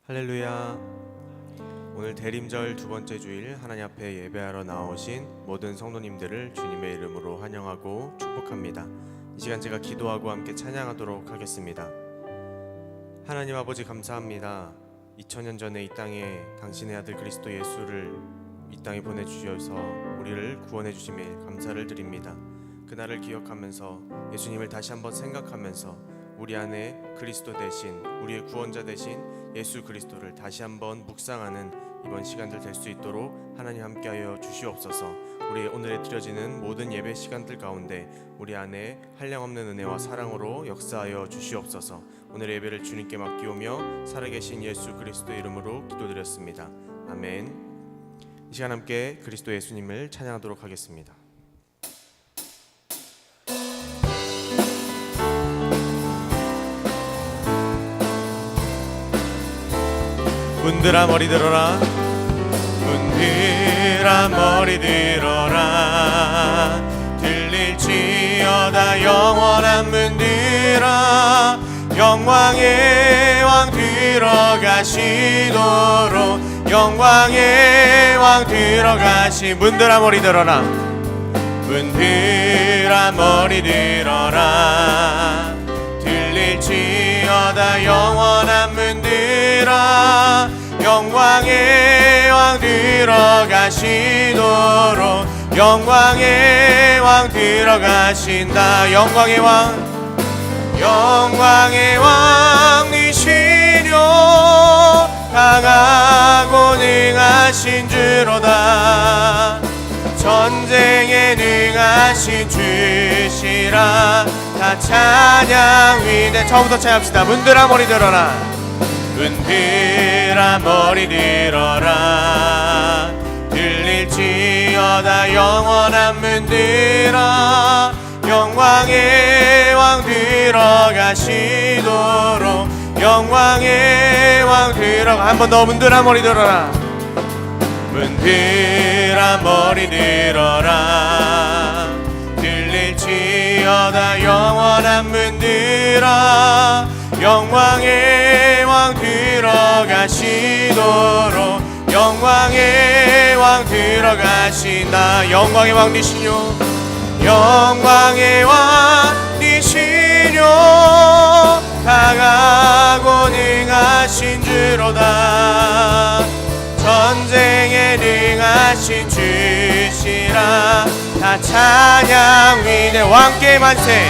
할렐루야. 오늘 대림절 두 번째 주일 하나님 앞에 예배하러 나오신 모든 성도님들을 주님의 이름으로 환영하고 축복합니다. 이 시간 제가 기도하고 함께 찬양하도록 하겠습니다. 하나님 아버지 감사합니다. 2000년 전에 이 땅에 당신의 아들 그리스도 예수를 이 땅에 보내주셔서 우리를 구원해 주심에 감사를 드립니다. 그날을 기억하면서 예수님을 다시 한번 생각하면서 우리 안에 그리스도 대신 우리의 구원자 대신 예수 그리스도를 다시 한번 묵상하는 이번 시간들 될 수 있도록 하나님 함께하여 주시옵소서. 우리 오늘에 드려지는 모든 예배 시간들 가운데 우리 안에 한량없는 은혜와 사랑으로 역사하여 주시옵소서. 오늘 예배를 주님께 맡기오며 살아계신 예수 그리스도 이름으로 기도드렸습니다. 아멘. 이 시간 함께 그리스도 예수님을 찬양하도록 하겠습니다. 문들아 머리 들어라, 문들아 머리 들어라. 들릴지어다 영원한 문들아, 영광의 왕 들어가시도록. 영광의 왕 들어가시. 문들아 머리 들어라, 문들아 머리 들어라. 들릴지어다 영원한 문들아, 영광의 왕 들어가시도록. 영광의 왕 들어가신다. 영광의 왕, 영광의 왕이시려. 강하고 능하신 주로다. 전쟁에 능하신 주시라. 다 찬양 위대. 처음부터 찬양합시다. 문들아 머리 들어라, 문들아 머리 들어라. 들릴지어다 영원한 문들아, 영광의 왕 들어가시도록. 영광의 왕 들어가. 한 번 더. 문들아 머리 들어라, 문들아 머리 들어라. 들릴지어다 영원한 문들아, 영광의 왕 들어가시도록. 영광의 왕 들어가신다. 영광의 왕 되시뇨, 영광의 왕 되시뇨. 강하고 능하신 주로다. 전쟁에 능하신 주시라. 다 찬양 위대. 왕께 만세,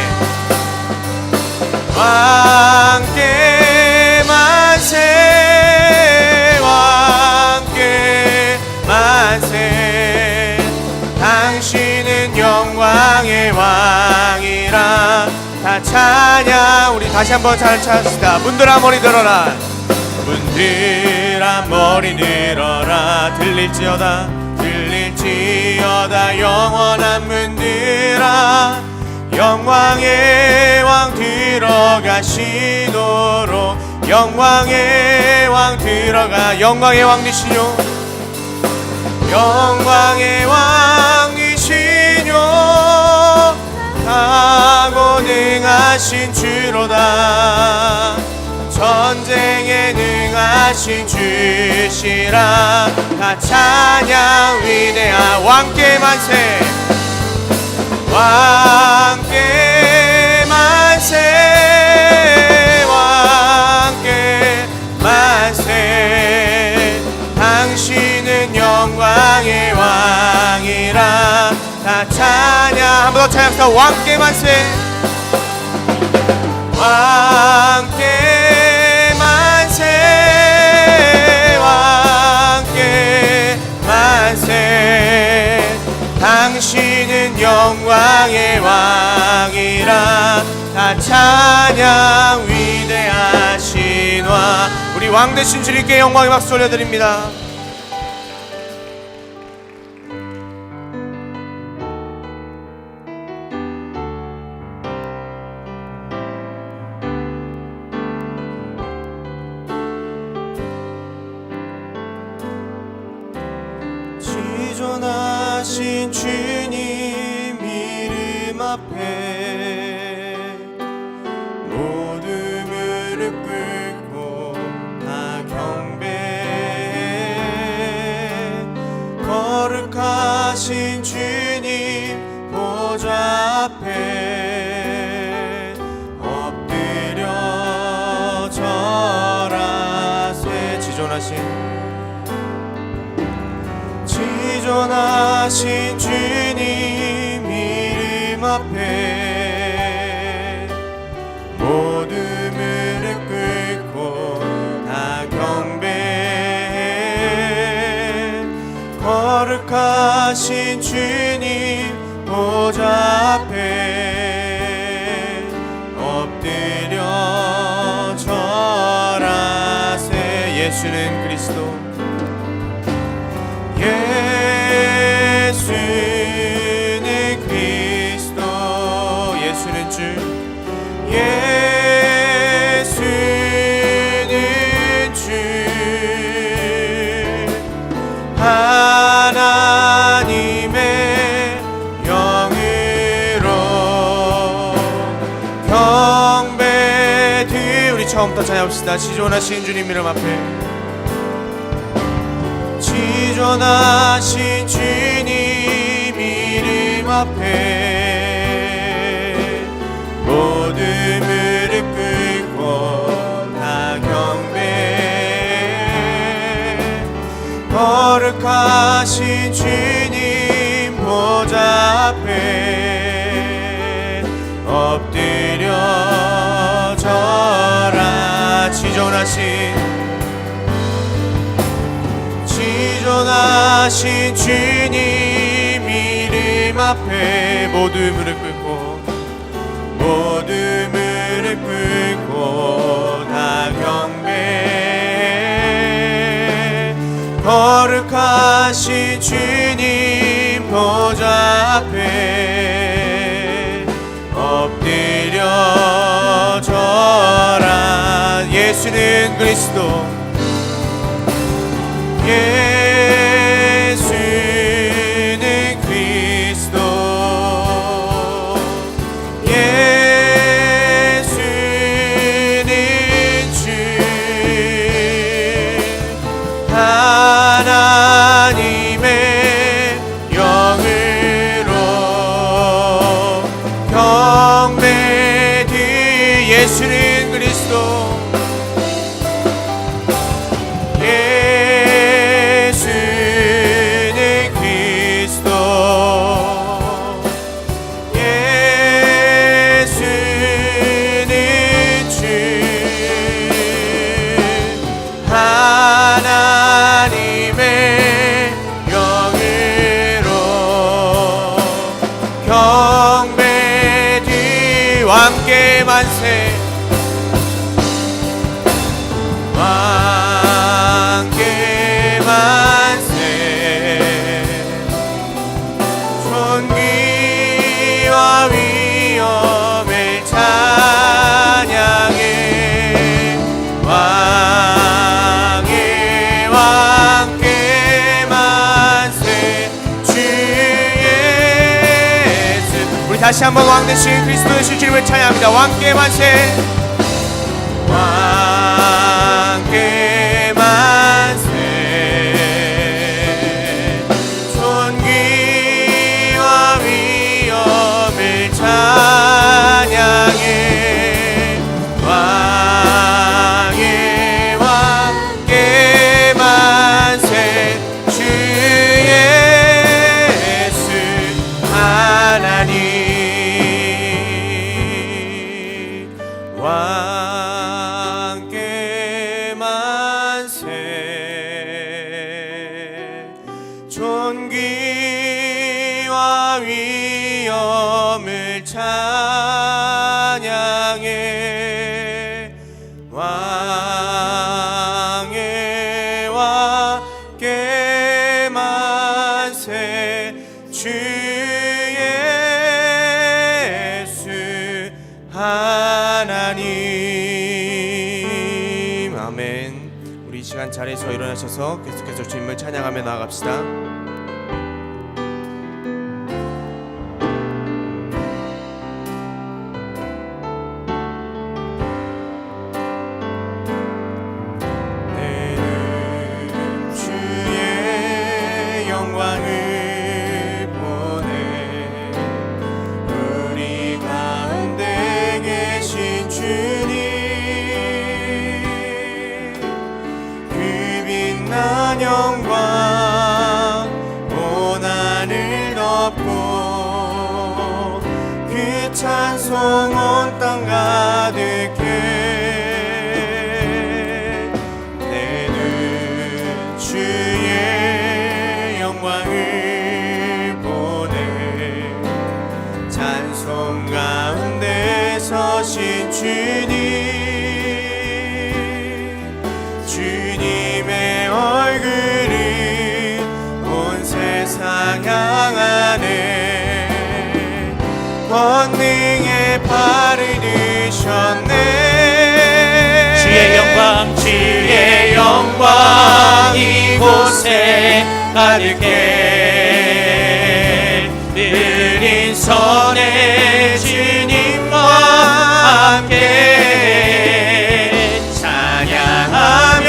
왕께 만세, 왕께 만세. 당신은 영광의 왕이라. 다 찬양. 우리 다시 한번 잘 찾읍시다. 문들아 머리 들어라, 문들아 머리 들어라. 들릴지어다, 들릴지어다 영원한 문들아, 영광의 왕 들어가시도록. 영광의 왕 들어가. 영광의 왕 되시뇨, 영광의 왕 되시뇨. 강하고 능하신 주로다. 전쟁에 능하신 주시라. 다 찬양 위대하. 왕께 만세, 왕께 만세, 왕께 만세. 당신은 영광의 왕이라. 다 찬양. 한 번 더 찬양합시다. 왕께 만세, 왕께 만세, 왕께 만세. 당신은 영광의 왕이라. 다 찬양 위대하신 왕. 우리 왕 되신 주님께 영광의 박수 올려드립니다. 지존하신 주님 이름 앞에 모두 무릎 꿇고 다 경 지존하신 주님 보좌 앞에 엎드려 절하세. 지존하신 주님 이름 앞에 모두 무릎 꿇고 다 경배해. 거룩하신 주님 보좌 앞에 엎드려 절하세. 예수는 그리스도, 예수는 그리스도, 예수는 주, 예수는 주, 하나님의 영으로 경배드. 우리 처음부터 찬양합시다. 지존하신 주님 이름 앞에, 지존하신 주님 이름 앞에 모두 무릎 꿇고 다 경배해. 거룩하신 주님 보좌 앞에 엎드려 절하. 지존하신 주님 이름 앞에 모두 무릎 꿇고 다 경배해. 거룩하신 주님 보좌 앞에 엎드려 절하. 예수는 그리스도, 예수는 그리스도, 예수는 주, 하나님의 영으로 경배드. 예수는 그리스도, 왕께 만세, 왕께 만세. 존귀와 위엄을 찬양해. 왕의 왕께 만세. 주 예수. 우리 다시 한번 왕 되신 그리스도 예수 주님을 찬양합니다. 왕께 만세, 왕께 만세. 존귀와 위엄을 찬양해. 왕의 왕께 만세. 주 예수 하나님, 왕께 만세. 존귀와 위엄을 찬양해. 왕의 왕께 만세. 주 예수 하나님. 아멘. 우리 이 시간 자리에서 일어나셔서 계속해서 주님을 찬양하며 나아갑시다. 내는 주의 영광을 찬송 온 땅 가득해 내는 주의 영광을 보내 찬송 가운데 서신 주님의 얼굴을 온 세상 향하네 권능의 발을 드셨네 주의 영광 이곳에 가득해 느린 선의 주님과 함께 찬양하며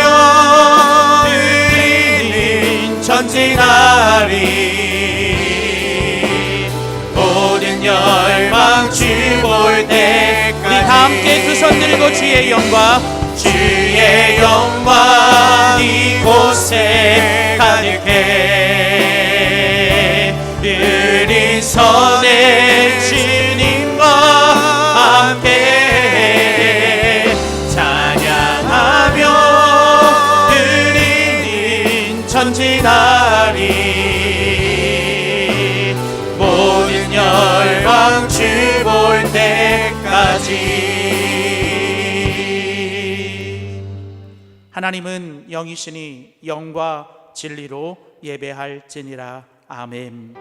드리는 전진하리 모든 열방 주 볼 때까지 우리 다 함께 두 손 들고 주의 영광 이곳에 가득해 느린 선의 주님과 함께 찬양하며 드리는 전진하리 모든 열방 주 볼 때까지. 하나님은 영이시니 영과 진리로 예배할지니라. 아멘.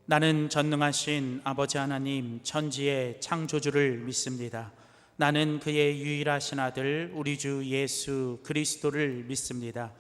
나는 전능하신 아버지 하나님 천지의 창조주를 믿습니다. 나는 그의 유일하신 아들 우리 주 예수 그리스도를 믿습니다.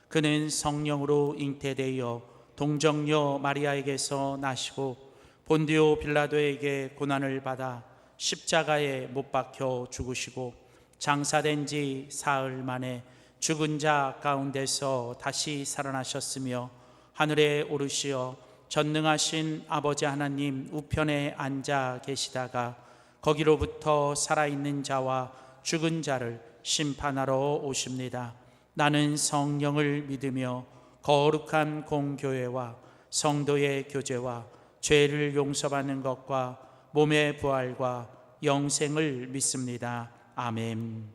그는 성령으로 잉태되어 동정녀 마리아에게서 나시고 본디오 빌라도에게 고난을 받아 십자가에 못 박혀 죽으시고 장사된 지 사흘 만에 죽은 자 가운데서 다시 살아나셨으며 하늘에 오르시어 전능하신 아버지 하나님 우편에 앉아 계시다가 거기로부터 살아있는 자와 죽은 자를 심판하러 오십니다. 나는 성령을 믿으며 거룩한 공교회와 성도의 교제와 죄를 용서받는 것과 몸의 부활과 영생을 믿습니다. 아멘.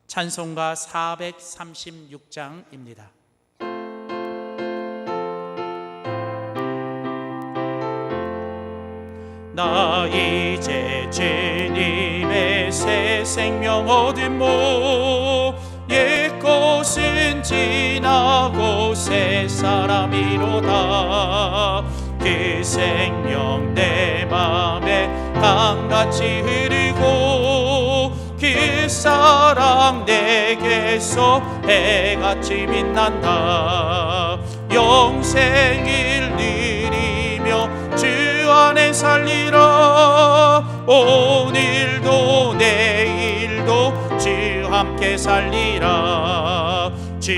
찬송가 436장입니다. 나 이제 주님의 새 생명 얻음모 옛것은 지나고 새 사람이로다. 그 생명 내 맘에 강같이 흐르고 그 사랑 내게서 해같이 빛난다. 영생을 누리며 주 안에 살리라. 오늘도 내일도 주 함께 살리라. 주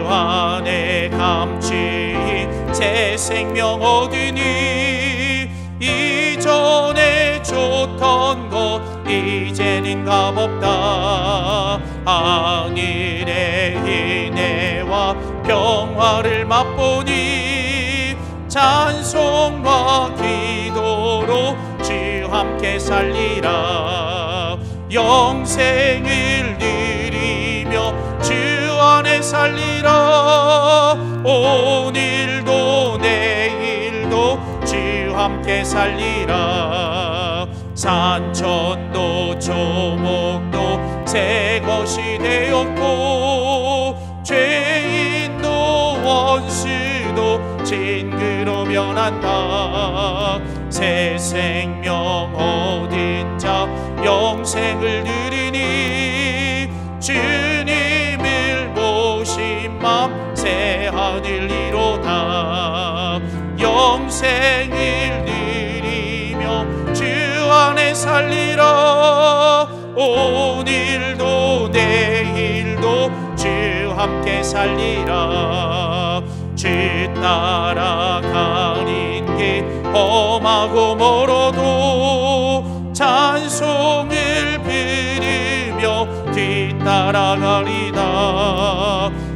안에 감추인 새 생명 얻으니 이전에 좋던 것 이제는 값없다. 하늘의 은혜와 평화를 맛보니 찬송과 기도로 주 함께 살리라. 영생을 누리며 주 안에 살리라. 오늘도 내일도 주 함께 살리라. 산천도 조목도 새 것이 되었고 죄인도 원수도 징그러 변한다. 새 생명 얻은 자 영생을 누리니 주님을 모신 맘 새 하늘이로다. 영생을 누리며 주 안에 살리라. 오늘도 내일도 주 함께 살리라. 주 따라가는 게 험하고 멀어도 찬송을 부르며 뒤따라가리다.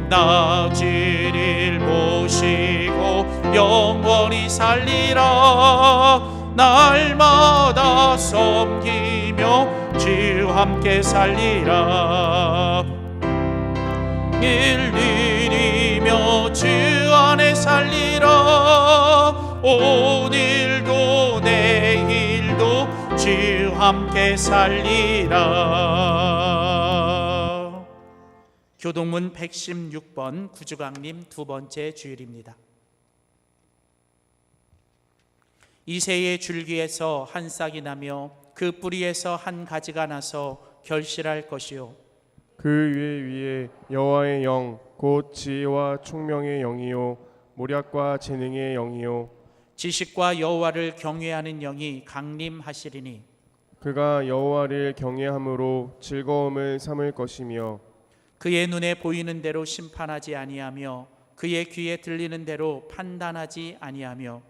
낙지를 모시고 영원히 살리라. 날마다 섬기며 주 함께 살리라. 일 누리며 주 안에 살리라. 오늘도 내일도 주 함께 살리라. 교동문 116번 구주강림 두 번째 주일입니다. 이새의 줄기에서 한 싹이 나며 그 뿌리에서 한 가지가 나서 결실할 것이요 그 위에 여호와의 영 곧 지혜와 총명의 영이요 모략과 재능의 영이요 지식과 여호와를 경외하는 영이 강림하시리니 그가 여호와를 경외함으로 즐거움을 삼을 것이며 그의 눈에 보이는 대로 심판하지 아니하며 그의 귀에 들리는 대로 판단하지 아니하며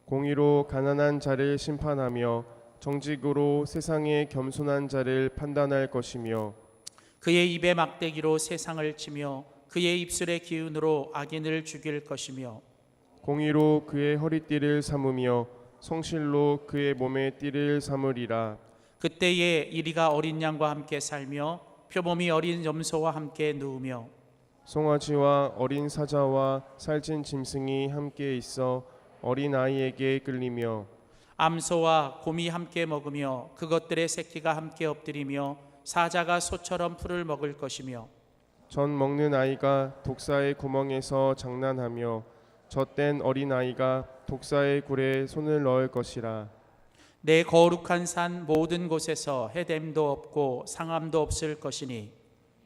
공의로 가난한 자를 심판하며 정직으로 세상의 겸손한 자를 판단할 것이며 그의 입에 막대기로 세상을 치며 그의 입술의 기운으로 악인을 죽일 것이며 공의로 그의 허리띠를 삼으며 성실로 그의 몸에 띠를 삼으리라. 그때에 이리가 어린 양과 함께 살며 표범이 어린 염소와 함께 누우며 송아지와 어린 사자와 살찐 짐승이 함께 있어 어린 아이에게 끌리며 암소와 곰이 함께 먹으며 그것들의 새끼가 함께 엎드리며 사자가 소처럼 풀을 먹을 것이며 젖 먹는 아이가 독사의 구멍에서 장난하며 젖된 어린 아이가 독사의 굴에 손을 넣을 것이라. 내 거룩한 산 모든 곳에서 해됨도 없고 상함도 없을 것이니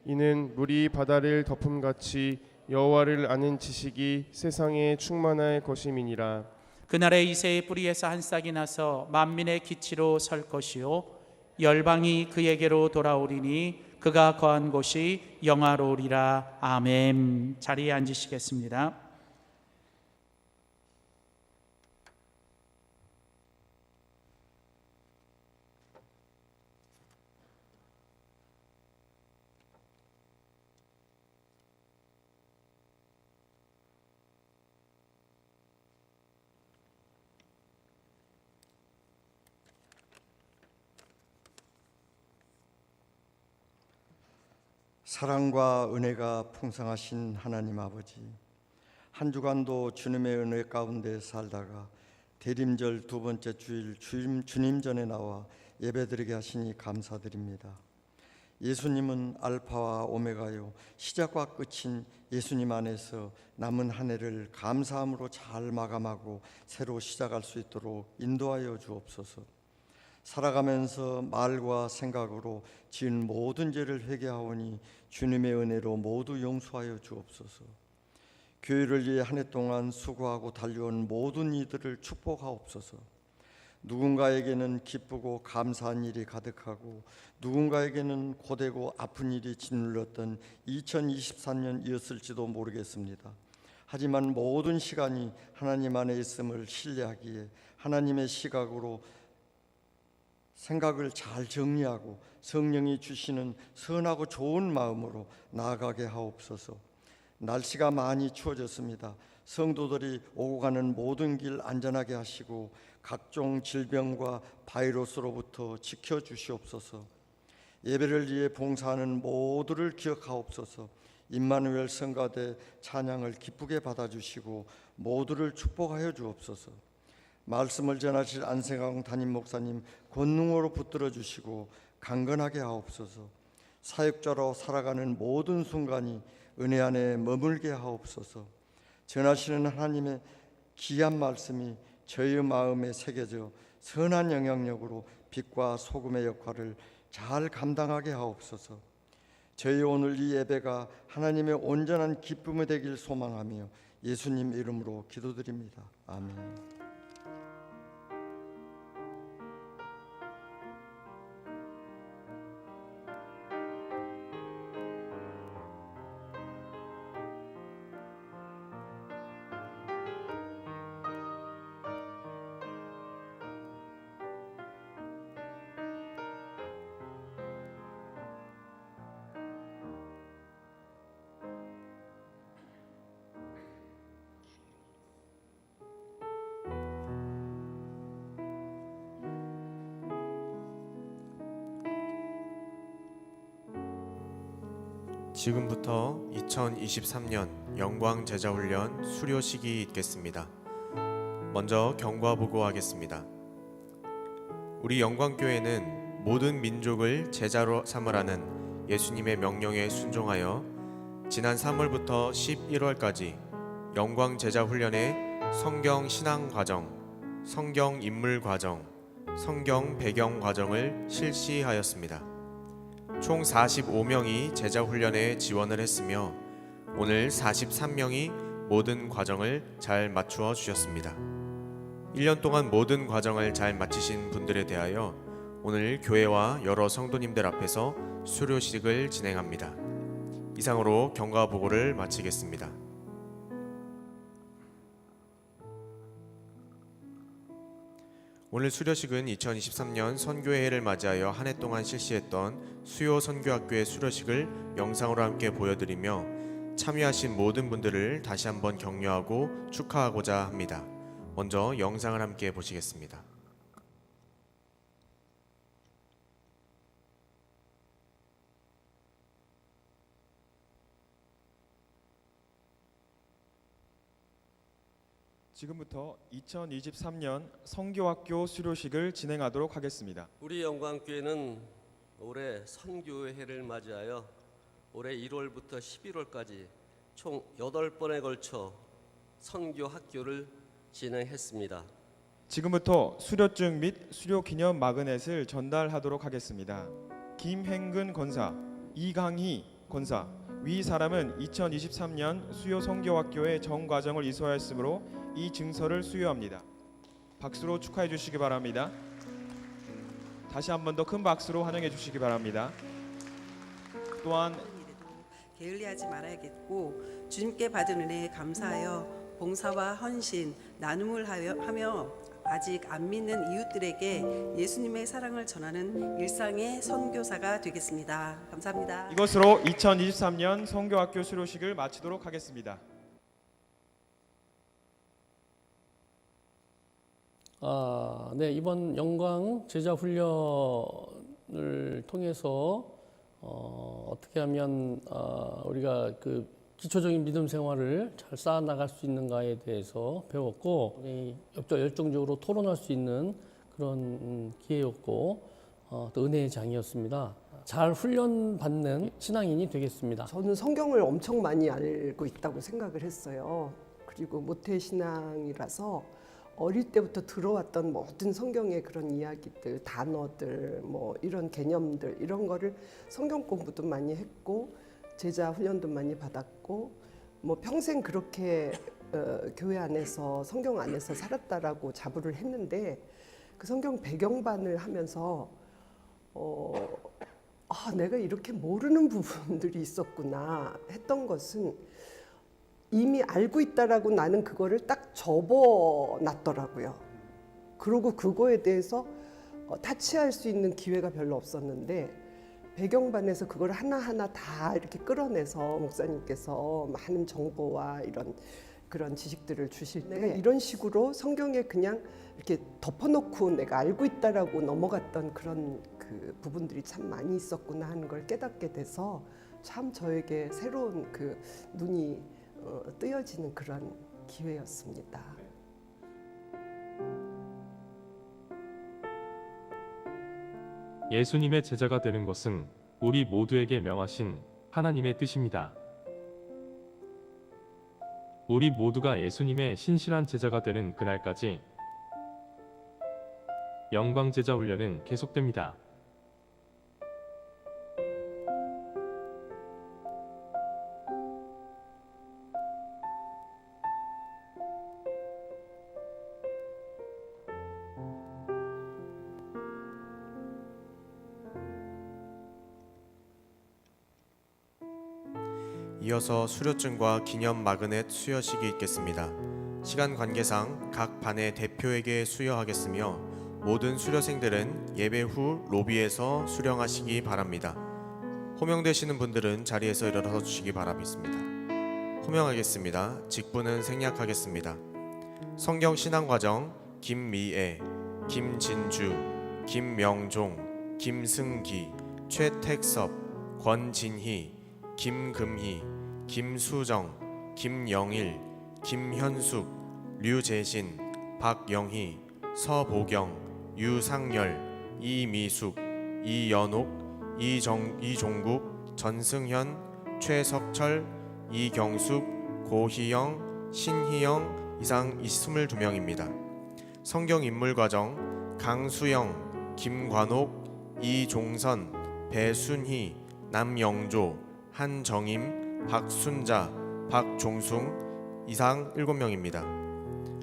이는 물이 바다를 덮음같이 여호와를 아는 지식이 세상에 충만할 것임이니라. 그날에 이새의 뿌리에서 한 싹이 나서 만민의 기치로 설 것이요 열방이 그에게로 돌아오리니 그가 거한 곳이 영화로우리라. 아멘. 자리에 앉으시겠습니다. 사랑과 은혜가 풍성하신 하나님 아버지, 한 주간도 주님의 은혜 가운데 살다가 대림절 두 번째 주일 주님 전에 나와 예배드리게 하시니 감사드립니다. 예수님은 알파와 오메가요 시작과 끝인 예수님 안에서 남은 한 해를 감사함으로 잘 마감하고 새로 시작할 수 있도록 인도하여 주옵소서. 살아가면서 말과 생각으로 지은 모든 죄를 회개하오니 주님의 은혜로 모두 용서하여 주옵소서. 교회를 위해 한 해 동안 수고하고 달려온 모든 이들을 축복하옵소서. 누군가에게는 기쁘고 감사한 일이 가득하고 누군가에게는 고되고 아픈 일이 짓눌렀던 2023년이었을지도 모르겠습니다. 하지만 모든 시간이 하나님 안에 있음을 신뢰하기에 하나님의 시각으로 생각을 잘 정리하고 성령이 주시는 선하고 좋은 마음으로 나아가게 하옵소서. 날씨가 많이 추워졌습니다. 성도들이 오고 가는 모든 길 안전하게 하시고 각종 질병과 바이러스로부터 지켜주시옵소서. 예배를 위해 봉사하는 모두를 기억하옵소서. 임마누엘 성가대 찬양을 기쁘게 받아주시고 모두를 축복하여 주옵소서. 말씀을 전하실 안생강 담임 목사님 권능으로 붙들어 주시고 강건하게 하옵소서. 사역자로 살아가는 모든 순간이 은혜 안에 머물게 하옵소서. 전하시는 하나님의 귀한 말씀이 저희의 마음에 새겨져 선한 영향력으로 빛과 소금의 역할을 잘 감당하게 하옵소서. 저희 오늘 이 예배가 하나님의 온전한 기쁨이 되길 소망하며 예수님 이름으로 기도드립니다. 아멘. 지금부터 2023년 영광 제자훈련 수료식이 있겠습니다. 먼저 경과 보고하겠습니다. 우리 영광교회는 모든 민족을 제자로 삼으라는 예수님의 명령에 순종하여 지난 3월부터 11월까지 영광 제자훈련의 성경 신앙 과정, 성경 인물 과정, 성경 배경 과정을 실시하였습니다. 총 45명이 제자훈련에 지원을 했으며 오늘 43명이 모든 과정을 잘 맞추어 주셨습니다. 1년 동안 모든 과정을 잘 마치신 분들에 대하여 오늘 교회와 여러 성도님들 앞에서 수료식을 진행합니다. 이상으로 경과 보고를 마치겠습니다. 오늘 수료식은 2023년 선교회를 맞이하여 한 해 동안 실시했던 수요 선교학교의 수료식을 영상으로 함께 보여드리며 참여하신 모든 분들을 다시 한번 격려하고 축하하고자 합니다. 먼저 영상을 함께 보시겠습니다. 지금부터 2023년 성교학교 수료식을 진행하도록 하겠습니다. 우리 영광교회는 올해 선교회를 맞이하여 올해 1월부터 11월까지 총 8번에 걸쳐 선교학교를 진행했습니다. 지금부터 수료증 및 수료기념 마그넷을 전달하도록 하겠습니다. 김행근 권사, 이강희 권사, 위 사람은 2023년 수요 선교학교의 정과정을 이수하였으므로 이 증서를 수여합니다. 박수로 축하해 주시기 바랍니다. 다시 한 번 더 큰 박수로 환영해 주시기 바랍니다. 또한 게을리하지 말아야겠고 주님께 받은 은혜에 감사하여 봉사와 헌신, 나눔을 하며 아직 안 믿는 이웃들에게 예수님의 사랑을 전하는 일상의 선교사가 되겠습니다. 감사합니다. 이것으로 2023년 성교학교 수료식을 마치도록 하겠습니다. 네, 이번 영광 제자 훈련을 통해서 어떻게 하면 우리가 그 기초적인 믿음 생활을 잘 쌓아 나갈 수 있는가에 대해서 배웠고, 열정적으로 토론할 수 있는 그런 기회였고, 또 은혜의 장이었습니다. 잘 훈련받는 신앙인이 되겠습니다. 저는 성경을 엄청 많이 알고 있다고 생각을 했어요. 그리고 모태신앙이라서 어릴 때부터 들어왔던 모든 성경의 그런 이야기들, 단어들, 뭐 이런 개념들, 이런 거를 성경 공부도 많이 했고 제자 훈련도 많이 받았고 뭐 평생 그렇게 교회 안에서 성경 안에서 살았다라고 자부를 했는데 그 성경 배경반을 하면서 내가 이렇게 모르는 부분들이 있었구나 했던 것은 이미 알고 있다라고 나는 그거를 딱 접어놨더라고요. 그리고 그거에 대해서 타치할 수 있는 기회가 별로 없었는데 배경반에서 그걸 하나하나 다 이렇게 끌어내서 목사님께서 많은 정보와 이런 그런 지식들을 주실 때 내가 이런 식으로 성경에 그냥 이렇게 덮어놓고 내가 알고 있다라고 넘어갔던 그런 그 부분들이 참 많이 있었구나 하는 걸 깨닫게 돼서 참 저에게 새로운 그 눈이 뜨여지는 그런 기회였습니다. 예수님의 제자가 되는 것은 우리 모두에게 명하신 하나님의 뜻입니다. 우리 모두가 예수님의 신실한 제자가 되는 그날까지 영광 제자 훈련은 계속됩니다. 이어서 수료증과 기념 마그넷 수여식이 있겠습니다. 시간 관계상 각 반의 대표에게 수여하겠으며 모든 수료생들은 예배 후 로비에서 수령하시기 바랍니다. 호명되시는 분들은 자리에서 일어나서 주시기 바라겠습니다. 호명하겠습니다. 직분은 생략하겠습니다. 성경 신앙과정 김미애, 김진주, 김명종, 김승기, 최택섭, 권진희, 김금희, 김수정, 김영일, 김현숙, 류재신, 박영희, 서보경, 유상열, 이미숙, 이연옥, 이종국, 전승현, 최석철, 이경숙, 고희영, 신희영 이상 22명입니다. 성경 인물 과정 강수영, 김관옥, 이종선, 배순희, 남영조, 한정임, 박순자, 박종숭 이상 7명입니다.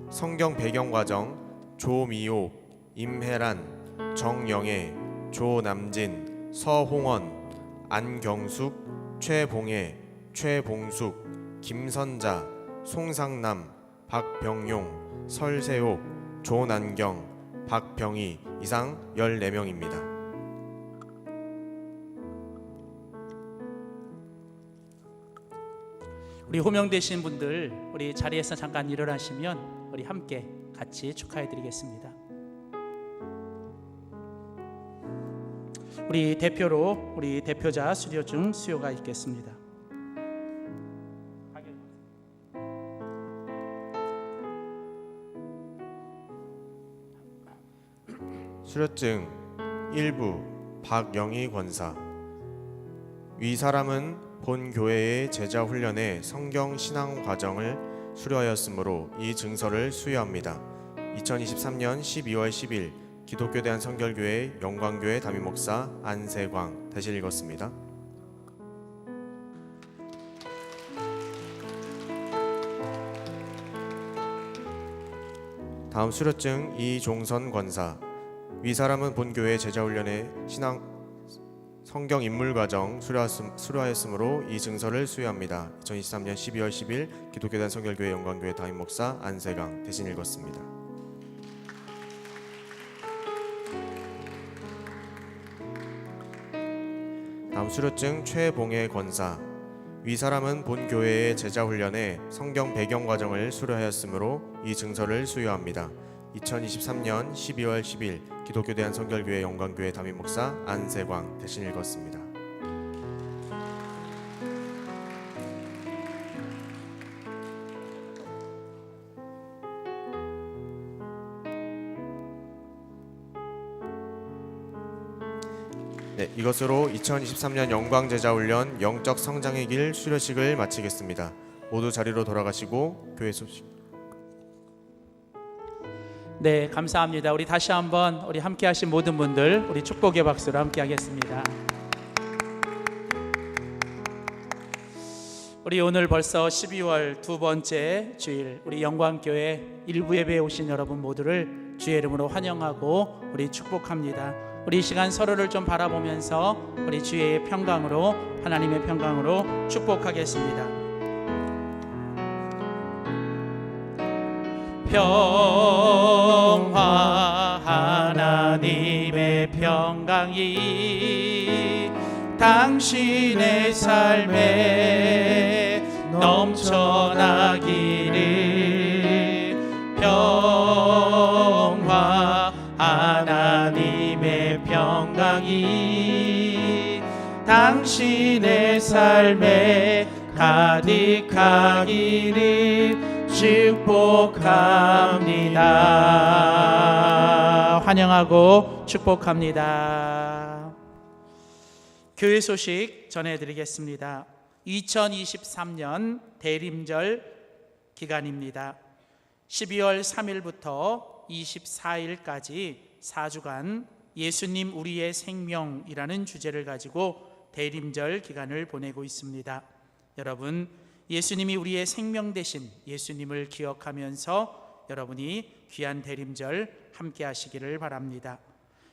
성경 배경 과정 조미호, 임혜란, 정영애, 조남진, 서홍원, 안경숙, 최봉혜, 최봉숙, 김선자, 송상남, 박병용, 설세옥, 조난경, 박병희 이상 14명입니다. 우리 호명되신 분들 우리 자리에서 잠깐 일어나시면 우리 함께 같이 축하해 드리겠습니다. 우리 대표로 우리 대표자 수료 중 수요가 있겠습니다. 수료증 1부 박영희 권사. 위 사람은 본 교회의 제자 훈련에 성경 신앙 과정을 수료하였으므로 이 증서를 수여합니다. 2023년 12월 10일 기독교 대한성결교회 영광교회 담임목사 안세광. 다시 읽었습니다. 다음 수료증 이종선 권사. 위 사람은 본 교회 제자 훈련에 성경 인물 과정 수료하였으므로 이 증서를 수여합니다. 2023년 12월 10일 기독교 대한성결교회 영광교회 담임목사 안세강. 대신 읽었습니다. 다음 수료증 최봉혜 권사. 위 사람은 본 교회의 제자 훈련에 성경 배경 과정을 수료하였으므로 이 증서를 수여합니다. 2023년 12월 10일 기독교 대한성결교회 영광교회 담임목사 안세광. 대신 읽었습니다. 네, 이것으로 2023년 영광제자훈련 영적 성장의 길 수료식을 마치겠습니다. 모두 자리로 돌아가시고 교회 소식. 네, 감사합니다. 우리 다시 한번 우리 함께 하신 모든 분들 우리 축복의 박수로 함께 하겠습니다. 우리 오늘 벌써 12월 두 번째 주일 우리 영광교회 일부 예배에 오신 여러분 모두를 주의 이름으로 환영하고 우리 축복합니다. 우리 이 시간 서로를 좀 바라보면서 우리 주의 평강으로 하나님의 평강으로 축복하겠습니다. 평화 하나님의 평강이 당신의 삶에 넘쳐나기를. 평화 하나님의 평강이 당신의 삶에 가득하기를 축복합니다. 환영하고 축복합니다. 교회 소식 전해드리겠습니다. 2023년 대림절 기간입니다. 12월 3일부터 24일까지 4주간 예수님 우리의 생명이라는 주제를 가지고 대림절 기간을 보내고 있습니다. 여러분, 예수님이 우리의 생명 되신 예수님을 기억하면서 여러분이 귀한 대림절 함께 하시기를 바랍니다.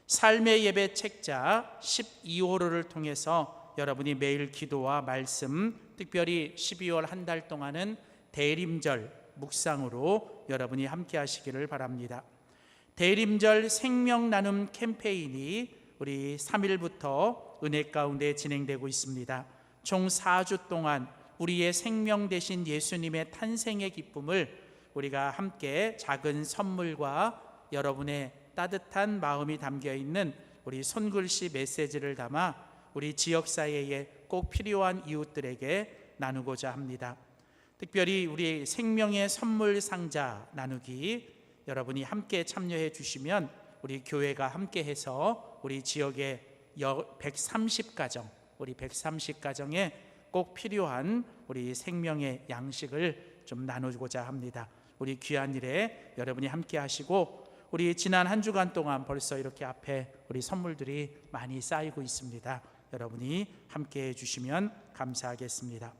삶의 예배 책자 12호로를 통해서 여러분이 매일 기도와 말씀, 특별히 12월 한 달 동안은 대림절 묵상으로 여러분이 함께 하시기를 바랍니다. 대림절 생명 나눔 캠페인이 우리 3일부터 은혜 가운데 진행되고 있습니다. 총 4주 동안 우리의 생명 되신 예수님의 탄생의 기쁨을 우리가 함께 작은 선물과 여러분의 따뜻한 마음이 담겨 있는 우리 손글씨 메시지를 담아 우리 지역사회에 꼭 필요한 이웃들에게 나누고자 합니다. 특별히 우리 생명의 선물 상자 나누기 여러분이 함께 참여해 주시면 우리 교회가 함께 해서 우리 지역의 130가정, 우리 130가정에 꼭 필요한 우리 생명의 양식을 좀 나누고자 합니다. 우리 귀한 일에 여러분이 함께 하시고 우리 지난 한 주간 동안 벌써 이렇게 앞에 우리 선물들이 많이 쌓이고 있습니다. 여러분이 함께 해주시면 감사하겠습니다.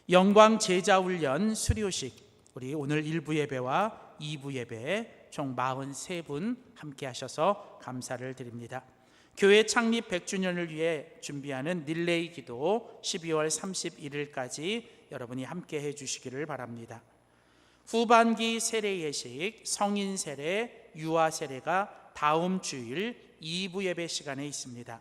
영광 제자훈련 수료식 우리 오늘 1부 예배와 2부 예배 총 43분 함께 하셔서 감사를 드립니다. 교회 창립 100주년을 위해 준비하는 릴레이 기도 12월 31일까지 여러분이 함께 해주시기를 바랍니다. 후반기 세례 예식, 성인 세례, 유아 세례가 다음 주일 2부 예배 시간에 있습니다.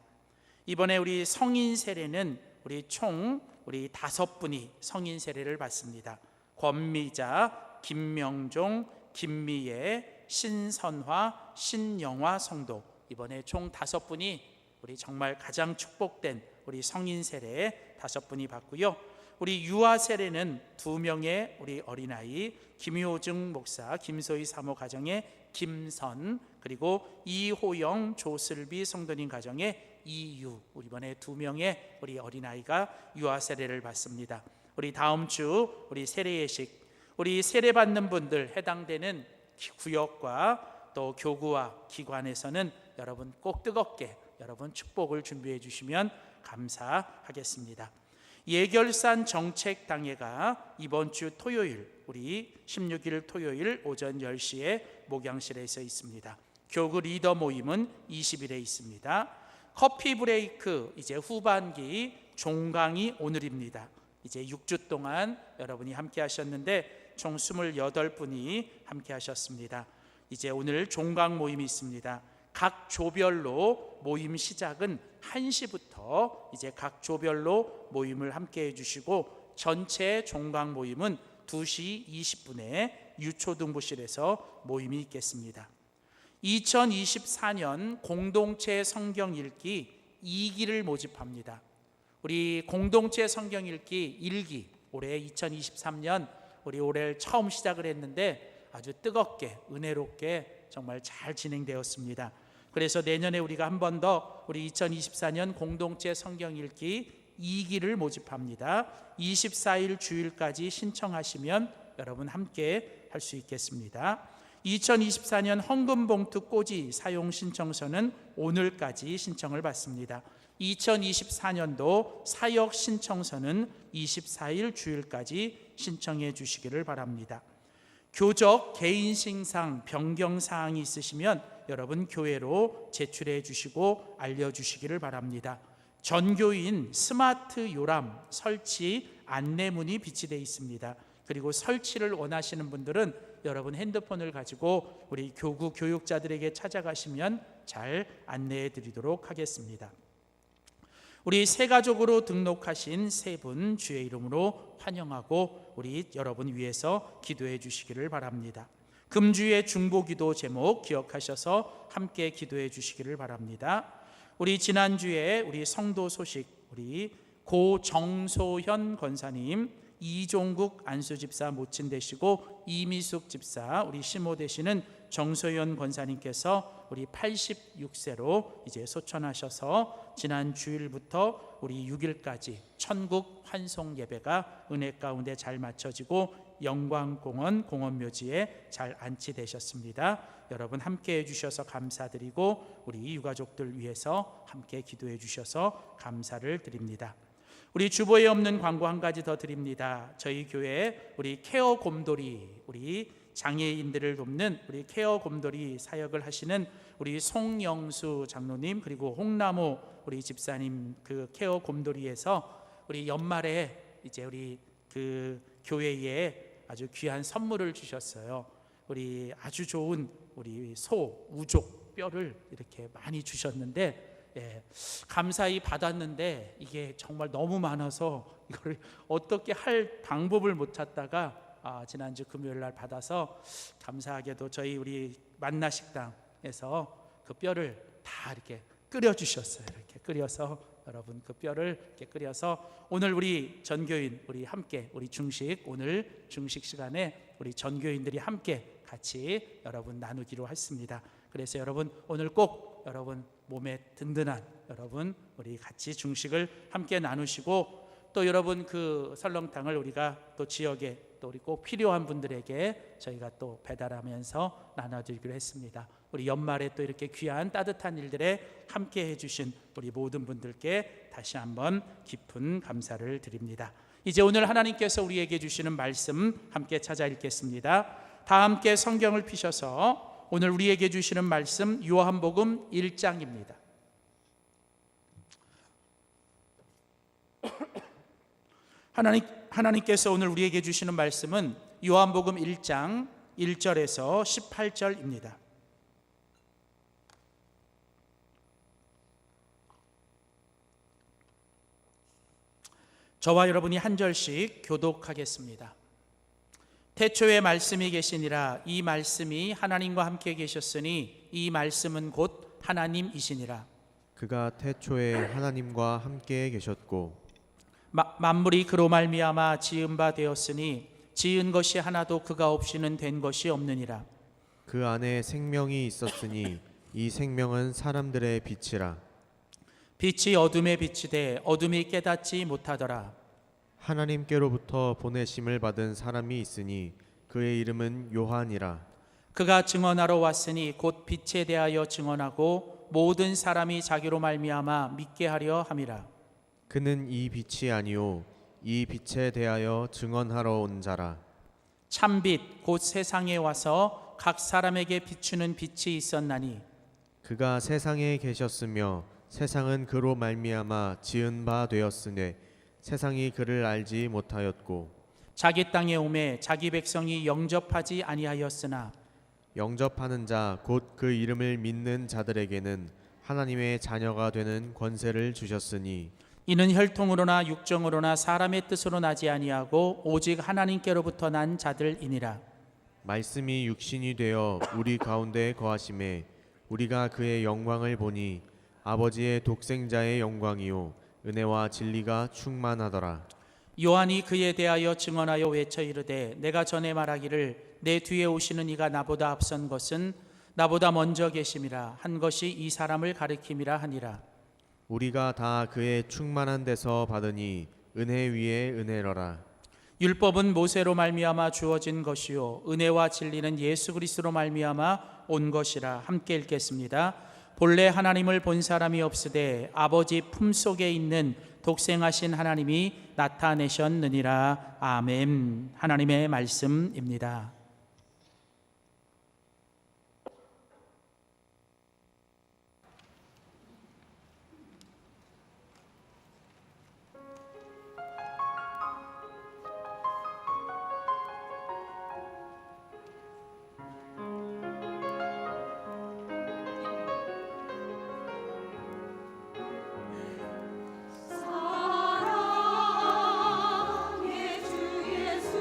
이번에 우리 성인 세례는 총 5분이 성인 세례를 받습니다. 권미자, 김명종, 김미애, 신선화, 신영화 성도 이번에 총 5분이 우리 정말 가장 축복된 우리 성인 세례 5분이 받고요. 우리 유아 세례는 2명의 우리 어린아이 김효증 목사, 김소희 사모 가정의 김선 그리고 이호영, 조슬비 성도님 가정의 이유 우리 이번에 2명의 우리 어린아이가 유아 세례를 받습니다. 우리 다음 주 우리 세례 예식 우리 세례 받는 분들 해당되는 구역과 또 교구와 기관에서는 여러분 꼭 뜨겁게 여러분 축복을 준비해 주시면 감사하겠습니다. 예결산 정책당회가 이번 주 토요일 우리 16일 토요일 오전 10시에 목양실에서 있습니다. 교구 리더 모임은 20일에 있습니다. 커피 브레이크 이제 후반기 종강이 오늘입니다. 이제 6주 동안 여러분이 함께 하셨는데 총 28분이 함께 하셨습니다. 이제 오늘 종강 모임이 있습니다. 각 조별로 모임 시작은 1시부터 이제 각 조별로 모임을 함께 해주시고 전체 종강 모임은 2시 20분에 유초등부실에서 모임이 있겠습니다. 2024년 공동체 성경 읽기 2기를 모집합니다. 우리 공동체 성경 읽기 1기 올해 2023년 우리 올해 처음 시작을 했는데 아주 뜨겁게 은혜롭게 정말 잘 진행되었습니다. 그래서 내년에 우리가 한 번 더 우리 2024년 공동체 성경 읽기 2기를 모집합니다. 24일 주일까지 신청하시면 여러분 함께 할 수 있겠습니다. 2024년 헌금봉투 꽂이 사용 신청서는 오늘까지 신청을 받습니다. 2024년도 사역 신청서는 24일 주일까지 신청해 주시기를 바랍니다. 교적 개인 신상 변경 사항이 있으시면 여러분 교회로 제출해 주시고 알려주시기를 바랍니다. 전교인 스마트 요람 설치 안내문이 비치되어 있습니다. 그리고 설치를 원하시는 분들은 여러분 핸드폰을 가지고 우리 교구 교육자들에게 찾아가시면 잘 안내해 드리도록 하겠습니다. 우리 새가족으로 등록하신 3분 주의 이름으로 환영하고 우리 여러분 위해서 기도해 주시기를 바랍니다. 금주의 중보기도 제목 기억하셔서 함께 기도해 주시기를 바랍니다. 우리 지난주에 우리 성도 소식 우리 고정소현 권사님, 이종국 안수집사 모친 되시고 이미숙 집사 우리 시모 되시는 정소현 권사님께서 우리 86세로 이제 소천하셔서 지난 주일부터 우리 6일까지 천국 환송 예배가 은혜 가운데 잘 마쳐지고 영광공원 공원묘지에 잘 안치되셨습니다. 여러분 함께 해주셔서 감사드리고 우리 유가족들 위해서 함께 기도해 주셔서 감사를 드립니다. 우리 주보에 없는 광고 한 가지 더 드립니다. 저희 교회 우리 케어 곰돌이 우리 장애인들을 돕는 우리 케어 곰돌이 사역을 하시는 우리 송영수 장로님 그리고 홍나무 우리 집사님 그 케어 곰돌이에서 우리 연말에 이제 우리 그 교회에 아주 귀한 선물을 주셨어요. 우리 아주 좋은 우리 소 우족 뼈를 이렇게 많이 주셨는데 감사히 받았는데 이게 정말 너무 많아서 이걸 어떻게 할 방법을 못 찾다가 지난주 금요일 날 받아서 감사하게도 저희 우리 만나식당에서 그 뼈를 다 이렇게 끓여 주셨어요. 이렇게 끓여서 여러분 그 뼈를 이렇게 끓여서 오늘 우리 전교인 우리 함께 우리 중식 오늘 중식 시간에 우리 전교인들이 함께 같이 여러분 나누기로 했습니다. 그래서 여러분 오늘 꼭 여러분 몸에 든든한 여러분 우리 같이 중식을 함께 나누시고 또 여러분 그 설렁탕을 우리가 또 지역에 또 우리 꼭 필요한 분들에게 저희가 또 배달하면서 나눠드리기로 했습니다. 우리 연말에 또 이렇게 귀한 따뜻한 일들에 함께 해주신 우리 모든 분들께 다시 한번 깊은 감사를 드립니다. 이제 오늘 하나님께서 우리에게 주시는 말씀 함께 찾아 읽겠습니다. 다 함께 성경을 피셔서 오늘 우리에게 주시는 말씀 요한복음 1장입니다. 하나님께서 오늘 우리에게 주시는 말씀은 요한복음 1장 1절에서 18절입니다. 저와 여러분이 한 절씩 교독하겠습니다. 태초에 말씀이 계시니라. 이 말씀이 하나님과 함께 계셨으니 이 말씀은 곧 하나님이시니라. 그가 태초에 하나님과 함께 계셨고 만물이 그로 말미암아 지은 바 되었으니 지은 것이 하나도 그가 없이는 된 것이 없느니라. 그 안에 생명이 있었으니 이 생명은 사람들의 빛이라. 빛이 어둠에 비치되 어둠이 깨닫지 못하더라. 하나님께로부터 보내심을 받은 사람이 있으니 그의 이름은 요한이라. 그가 증언하러 왔으니 곧 빛에 대하여 증언하고 모든 사람이 자기로 말미암아 믿게 하려 함이라. 그는 이 빛이 아니요 이 빛에 대하여 증언하러 온 자라. 참빛 곧 세상에 와서 각 사람에게 비추는 빛이 있었나니 그가 세상에 계셨으며 세상은 그로 말미암아 지은 바 되었으되 세상이 그를 알지 못하였고 자기 땅에 오매 자기 백성이 영접하지 아니하였으나 영접하는 자 곧 그 이름을 믿는 자들에게는 하나님의 자녀가 되는 권세를 주셨으니 이는 혈통으로나 육정으로나 사람의 뜻으로 나지 아니하고 오직 하나님께로부터 난 자들이니라. 말씀이 육신이 되어 우리 가운데 거하심에 우리가 그의 영광을 보니 아버지의 독생자의 영광이요 은혜와 진리가 충만하더라. 요한이 그에 대하여 증언하여 외쳐 이르되 내가 전에 말하기를 내 뒤에 오시는 이가 나보다 앞선 것은 나보다 먼저 계심이라 한 것이 이 사람을 가리킴이라 하니라. 우리가 다 그의 충만한 데서 받으니 은혜 위에 은혜로라. 율법은 모세로 말미암아 주어진 것이요 은혜와 진리는 예수 그리스도로 말미암아 온 것이라. 함께 읽겠습니다. 본래 하나님을 본 사람이 없으되 아버지 품속에 있는 독생하신 하나님이 나타내셨느니라. 아멘. 하나님의 말씀입니다. 사랑의 주 예수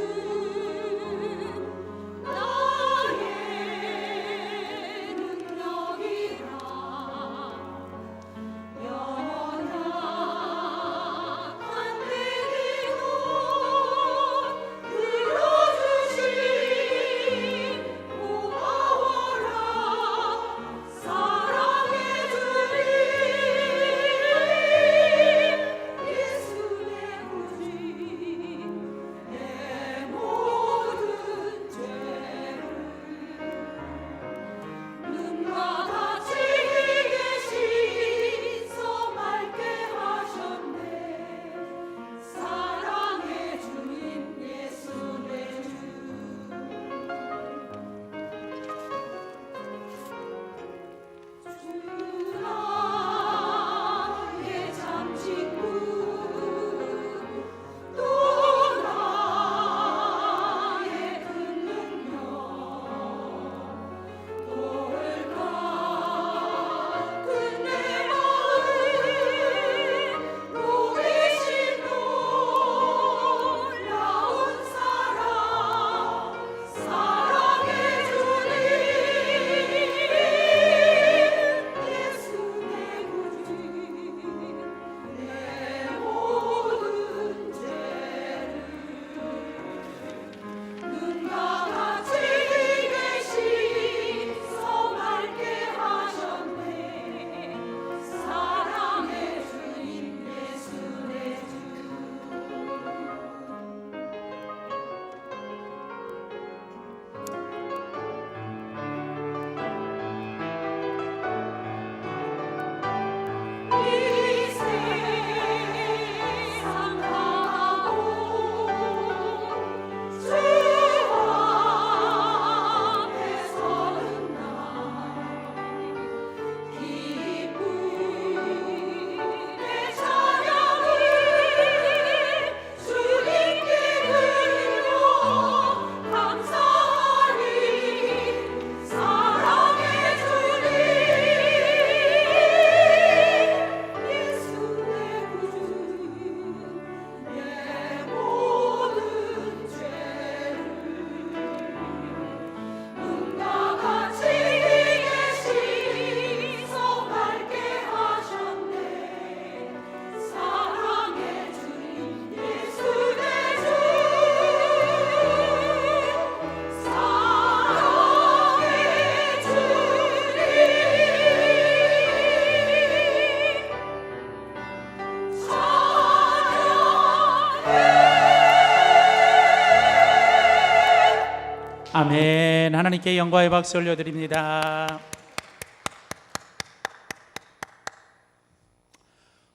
아멘. 하나님께 영광의 박수 올려드립니다.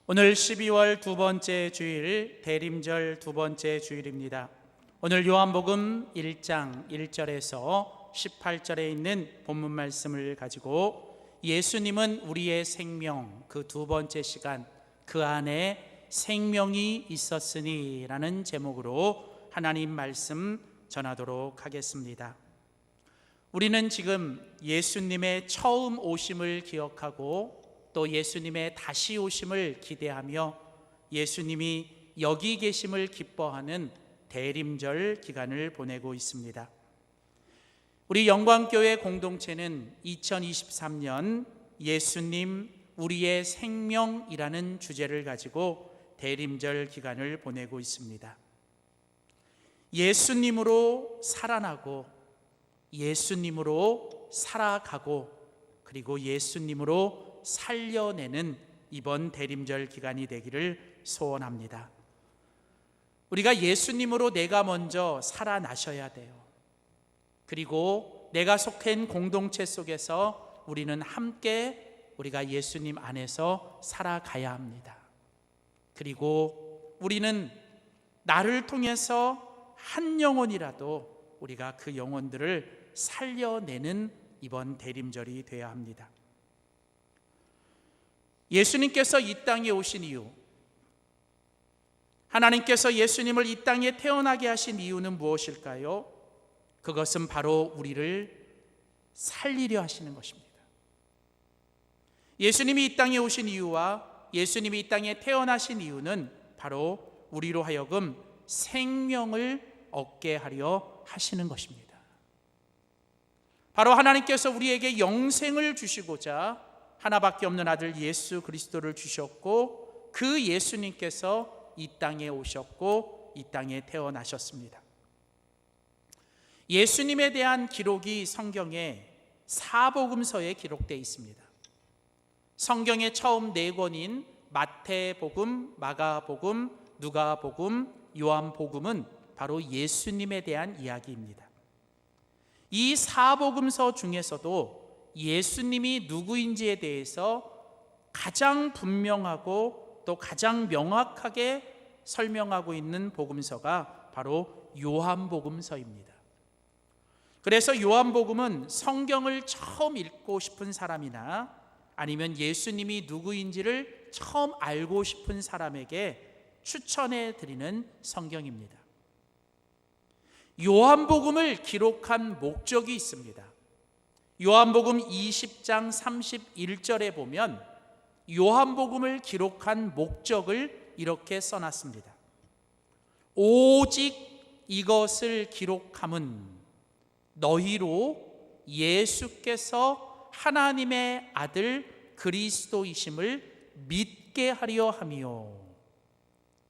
오늘 12월 두 번째 주일, 대림절 두 번째 주일입니다. 오늘 요한복음 1장 1절에서 18절에 있는 본문 말씀을 가지고 예수님은 우리의 생명, 그 두 번째 시간, 그 안에 생명이 있었으니 라는 제목으로 하나님 말씀 전하도록 하겠습니다. 우리는 지금 예수님의 처음 오심을 기억하고 또 예수님의 다시 오심을 기대하며 예수님이 여기 계심을 기뻐하는 대림절 기간을 보내고 있습니다. 우리 영광교회 공동체는 2023년 예수님 우리의 생명이라는 주제를 가지고 대림절 기간을 보내고 있습니다. 예수님으로 살아나고 예수님으로 살아가고 그리고 예수님으로 살려내는 이번 대림절 기간이 되기를 소원합니다. 우리가 예수님으로 내가 먼저 살아나셔야 돼요. 그리고 내가 속한 공동체 속에서 우리는 함께 우리가 예수님 안에서 살아가야 합니다. 그리고 우리는 나를 통해서 한 영혼이라도 우리가 그 영혼들을 살려내는 이번 대림절이 되어야 합니다. 예수님께서 이 땅에 오신 이유, 하나님께서 예수님을 이 땅에 태어나게 하신 이유는 무엇일까요? 그것은 바로 우리를 살리려 하시는 것입니다. 예수님이 이 땅에 오신 이유와 예수님이 이 땅에 태어나신 이유는 바로 우리로 하여금 생명을 얻게 하려 하시는 것입니다. 바로 하나님께서 우리에게 영생을 주시고자 하나밖에 없는 아들 예수 그리스도를 주셨고 그 예수님께서 이 땅에 오셨고 이 땅에 태어나셨습니다. 예수님에 대한 기록이 성경에 사복음서에 기록되어 있습니다. 성경의 처음 4권인 마태복음, 마가복음, 누가복음, 요한복음은 바로 예수님에 대한 이야기입니다. 이 사복음서 중에서도 예수님이 누구인지에 대해서 가장 분명하고 또 가장 명확하게 설명하고 있는 복음서가 바로 요한복음서입니다. 그래서 요한복음은 성경을 처음 읽고 싶은 사람이나 아니면 예수님이 누구인지를 처음 알고 싶은 사람에게 추천해 드리는 성경입니다. 요한복음을 기록한 목적이 있습니다. 요한복음 20장 31절에 보면 요한복음을 기록한 목적을 이렇게 써놨습니다. 오직 이것을 기록함은 너희로 예수께서 하나님의 아들 그리스도이심을 믿게 하려 함이요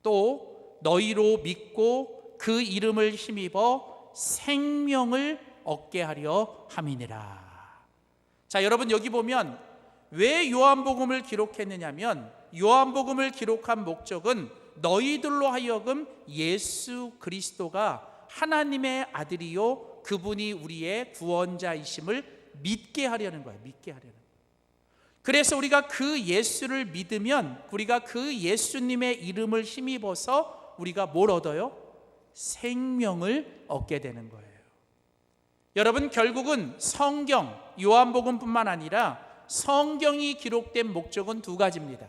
또 너희로 믿고 그 이름을 힘입어 생명을 얻게 하려 함이니라. 자, 여러분 여기 보면 왜 요한복음을 기록했느냐면 요한복음을 기록한 목적은 너희들로 하여금 예수 그리스도가 하나님의 아들이요 그분이 우리의 구원자이심을 믿게 하려는 거예요. 믿게 하려는. 그래서 우리가 그 예수를 믿으면 우리가 그 예수님의 이름을 힘입어서 우리가 뭘 얻어요? 생명을 얻게 되는 거예요. 여러분 결국은 성경, 요한복음뿐만 아니라 성경이 기록된 목적은 2가지입니다.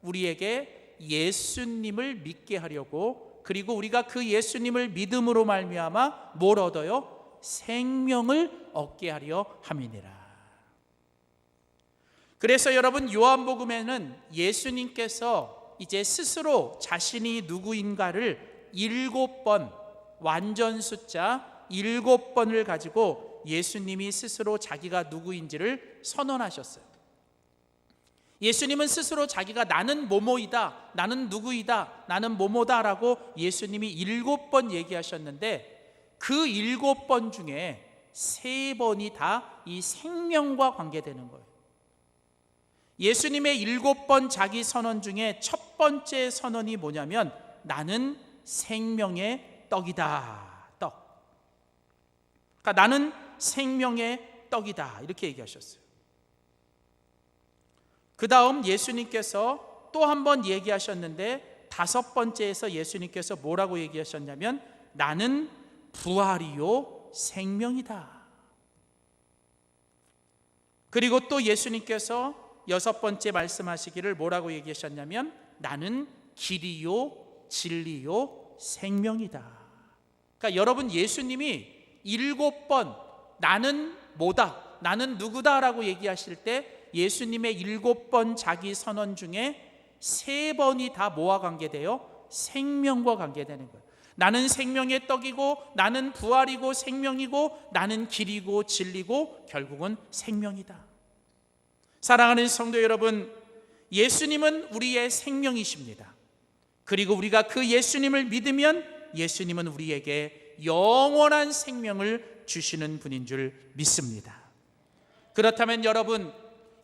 우리에게 예수님을 믿게 하려고 그리고 우리가 그 예수님을 믿음으로 말미암아 뭘 얻어요? 생명을 얻게 하려 함이니라. 그래서 여러분 요한복음에는 예수님께서 이제 스스로 자신이 누구인가를 7번 완전 숫자 7번을 가지고 예수님이 스스로 자기가 누구인지를 선언하셨어요. 예수님은 스스로 자기가 나는 뭐뭐이다, 나는 누구이다, 나는 뭐뭐다라고 예수님이 7번 얘기하셨는데 그 7번 중에 3번이 다 이 생명과 관계되는 거예요. 예수님의 7번 자기 선언 중에 첫 번째 선언이 뭐냐면 나는 생명의 떡이다. 떡. 그러니까 나는 생명의 떡이다 이렇게 얘기하셨어요. 그 다음 예수님께서 또 한 번 얘기하셨는데 5번째에서 예수님께서 뭐라고 얘기하셨냐면 나는 부활이요 생명이다. 그리고 또 예수님께서 6번째 말씀하시기를 뭐라고 얘기하셨냐면 나는 길이요 진리요 생명이다. 그러니까 여러분 예수님이 7번 나는 뭐다 나는 누구다라고 얘기하실 때 예수님의 7번 자기 선언 중에 3번이 다 뭐와 관계돼요? 생명과 관계되는 거예요. 나는 생명의 떡이고 나는 부활이고 생명이고 나는 길이고 진리고 결국은 생명이다. 사랑하는 성도 여러분, 예수님은 우리의 생명이십니다. 그리고 우리가 그 예수님을 믿으면 예수님은 우리에게 영원한 생명을 주시는 분인 줄 믿습니다. 그렇다면 여러분,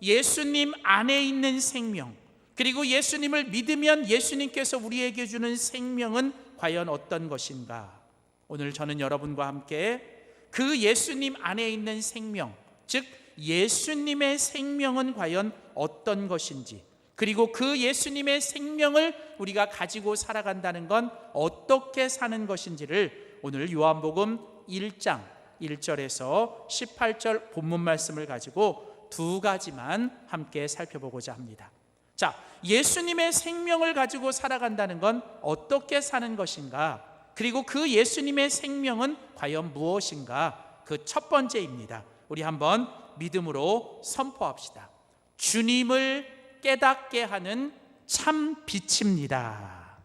예수님 안에 있는 생명, 그리고 예수님을 믿으면 예수님께서 우리에게 주는 생명은 과연 어떤 것인가? 오늘 저는 여러분과 함께 그 예수님 안에 있는 생명, 즉 예수님의 생명은 과연 어떤 것인지, 그리고 그 예수님의 생명을 우리가 가지고 살아간다는 건 어떻게 사는 것인지를 오늘 요한복음 1장 1절에서 18절 본문 말씀을 가지고 2가지만 함께 살펴보고자 합니다. 자, 예수님의 생명을 가지고 살아간다는 건 어떻게 사는 것인가? 그리고 그 예수님의 생명은 과연 무엇인가? 그 첫 번째입니다. 우리 한번 믿음으로 선포합시다. 주님을 깨닫게 하는 참 빛입니다.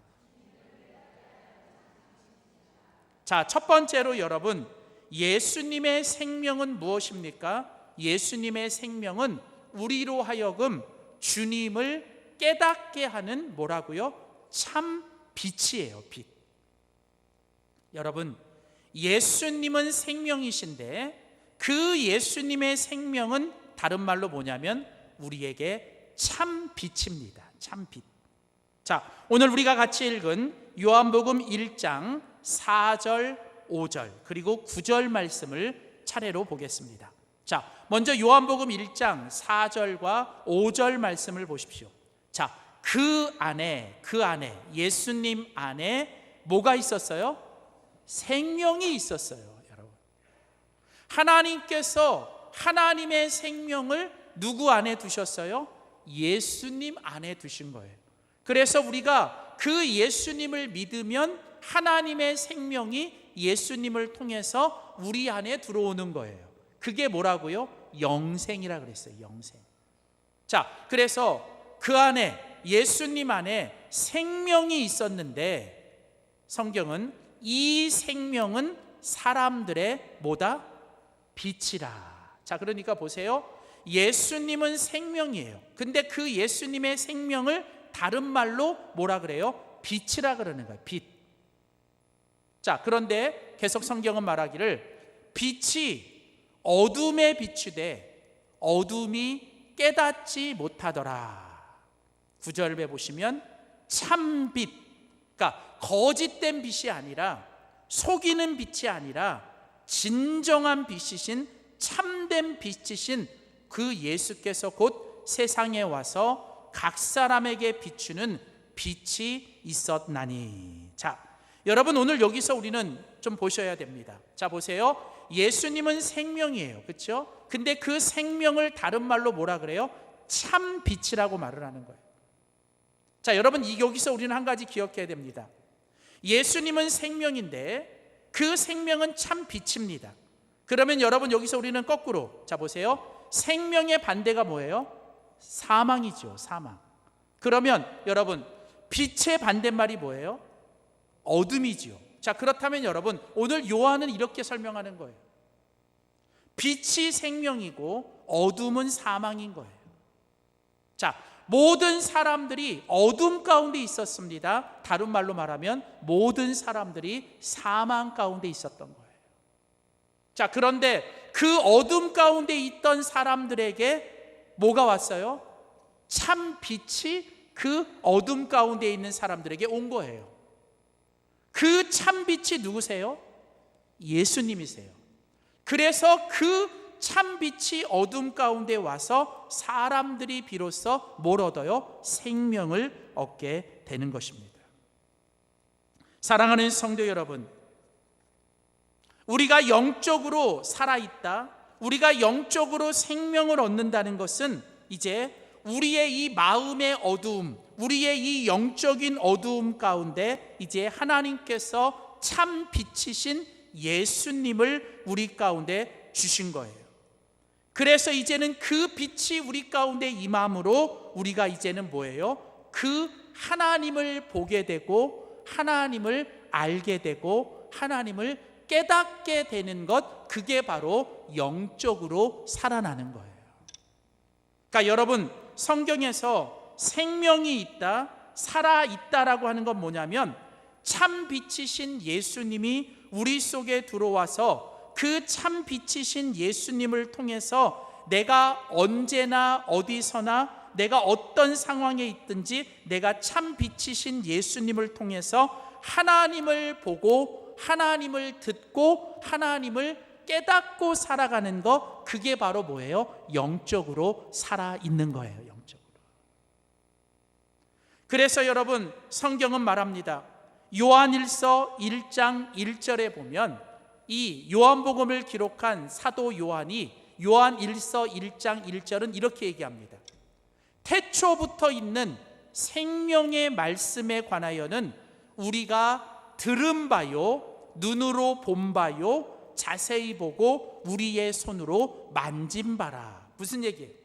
자, 첫 번째로 여러분, 예수님의 생명은 무엇입니까? 예수님의 생명은 우리로 하여금 주님을 깨닫게 하는 뭐라고요? 참 빛이에요, 빛. 여러분, 예수님은 생명이신데 그 예수님의 생명은 다른 말로 뭐냐면 우리에게 참 빛입니다. 참 빛. 자, 오늘 우리가 같이 읽은 요한복음 1장 4절, 5절 그리고 9절 말씀을 차례로 보겠습니다. 자, 먼저 요한복음 1장 4절과 5절 말씀을 보십시오. 자, 그 안에 예수님 안에 뭐가 있었어요? 생명이 있었어요, 여러분. 하나님께서 하나님의 생명을 누구 안에 두셨어요? 예수님 안에 두신 거예요. 그래서 우리가 그 예수님을 믿으면 하나님의 생명이 예수님을 통해서 우리 안에 들어오는 거예요. 그게 뭐라고요? 영생이라 그랬어요. 영생. 자, 그래서 그 안에 예수님 안에 생명이 있었는데 성경은 이 생명은 사람들의 뭐다? 빛이라. 자, 그러니까 보세요. 예수님은 생명이에요. 근데 그 예수님의 생명을 다른 말로 뭐라 그래요? 빛이라 그러는 거예요. 빛. 자, 그런데 계속 성경은 말하기를 빛이 어둠에 비추되 어둠이 깨닫지 못하더라. 9절에 보시면 참빛, 그러니까 거짓된 빛이 아니라 속이는 빛이 아니라 진정한 빛이신 참된 빛이신 그 예수께서 곧 세상에 와서 각 사람에게 비추는 빛이 있었나니. 자, 여러분 오늘 여기서 우리는 좀 보셔야 됩니다. 자, 보세요. 예수님은 생명이에요. 그렇죠? 근데 그 생명을 다른 말로 뭐라 그래요? 참 빛이라고 말을 하는 거예요. 자, 여러분 여기서 우리는 한 가지 기억해야 됩니다. 예수님은 생명인데 그 생명은 참 빛입니다. 그러면 여러분 여기서 우리는 거꾸로, 자 보세요. 생명의 반대가 뭐예요? 사망이죠. 사망. 그러면 여러분 빛의 반대말이 뭐예요? 어둠이죠. 자, 그렇다면 여러분 오늘 요한은 이렇게 설명하는 거예요. 빛이 생명이고 어둠은 사망인 거예요. 자, 모든 사람들이 어둠 가운데 있었습니다. 다른 말로 말하면 모든 사람들이 사망 가운데 있었던 거예요. 자, 그런데 그 어둠 가운데 있던 사람들에게 뭐가 왔어요? 참 빛이 그 어둠 가운데 있는 사람들에게 온 거예요. 그 참 빛이 누구세요? 예수님이세요. 그래서 그 참 빛이 어둠 가운데 와서 사람들이 비로소 뭘 얻어요? 생명을 얻게 되는 것입니다. 사랑하는 성도 여러분, 우리가 영적으로 살아있다, 우리가 영적으로 생명을 얻는다는 것은 이제 우리의 이 마음의 어두움, 우리의 이 영적인 어두움 가운데 이제 하나님께서 참 빛이신 예수님을 우리 가운데 주신 거예요. 그래서 이제는 그 빛이 우리 가운데 임함으로 우리가 이제는 뭐예요? 그 하나님을 보게 되고 하나님을 알게 되고 하나님을 깨닫게 되는 것, 그게 바로 영적으로 살아나는 거예요. 그러니까 여러분, 성경에서 생명이 있다, 살아있다라고 하는 건 뭐냐면 참 빛이신 예수님이 우리 속에 들어와서 그 참 빛이신 예수님을 통해서 내가 언제나 어디서나 내가 어떤 상황에 있든지 내가 참 빛이신 예수님을 통해서 하나님을 보고 하나님을 듣고 하나님을 깨닫고 살아가는 것, 그게 바로 뭐예요? 영적으로 살아있는 거예요. 영적으로. 그래서 여러분, 성경은 말합니다. 요한일서 1장 1절에 보면 이 요한복음을 기록한 사도 요한이 요한일서 1장 1절은 이렇게 얘기합니다. 태초부터 있는 생명의 말씀에 관하여는 우리가 들은 바요, 눈으로 본 바요, 자세히 보고 우리의 손으로 만진 바라. 무슨 얘기예요?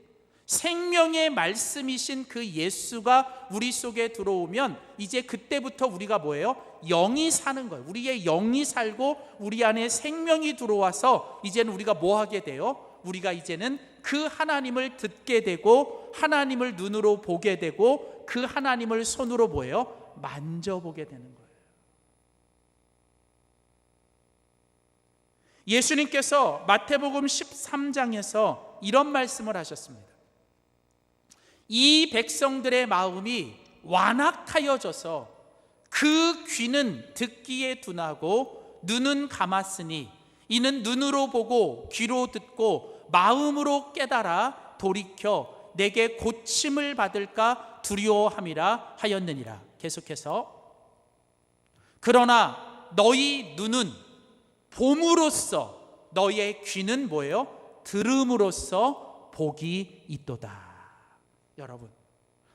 생명의 말씀이신 그 예수가 우리 속에 들어오면 이제 그때부터 우리가 뭐예요? 영이 사는 거예요. 우리의 영이 살고 우리 안에 생명이 들어와서 이제는 우리가 뭐 하게 돼요? 우리가 이제는 그 하나님을 듣게 되고 하나님을 눈으로 보게 되고 그 하나님을 손으로 뭐예요? 만져보게 되는 거예요. 예수님께서 마태복음 13장에서 이런 말씀을 하셨습니다. 이 백성들의 마음이 완악하여져서 그 귀는 듣기에 둔하고 눈은 감았으니 이는 눈으로 보고 귀로 듣고 마음으로 깨달아 돌이켜 내게 고침을 받을까 두려워함이라 하였느니라. 계속해서 그러나 너희 눈은 봄으로써 너희의 귀는 뭐예요? 들음으로써 복이 있도다. 여러분,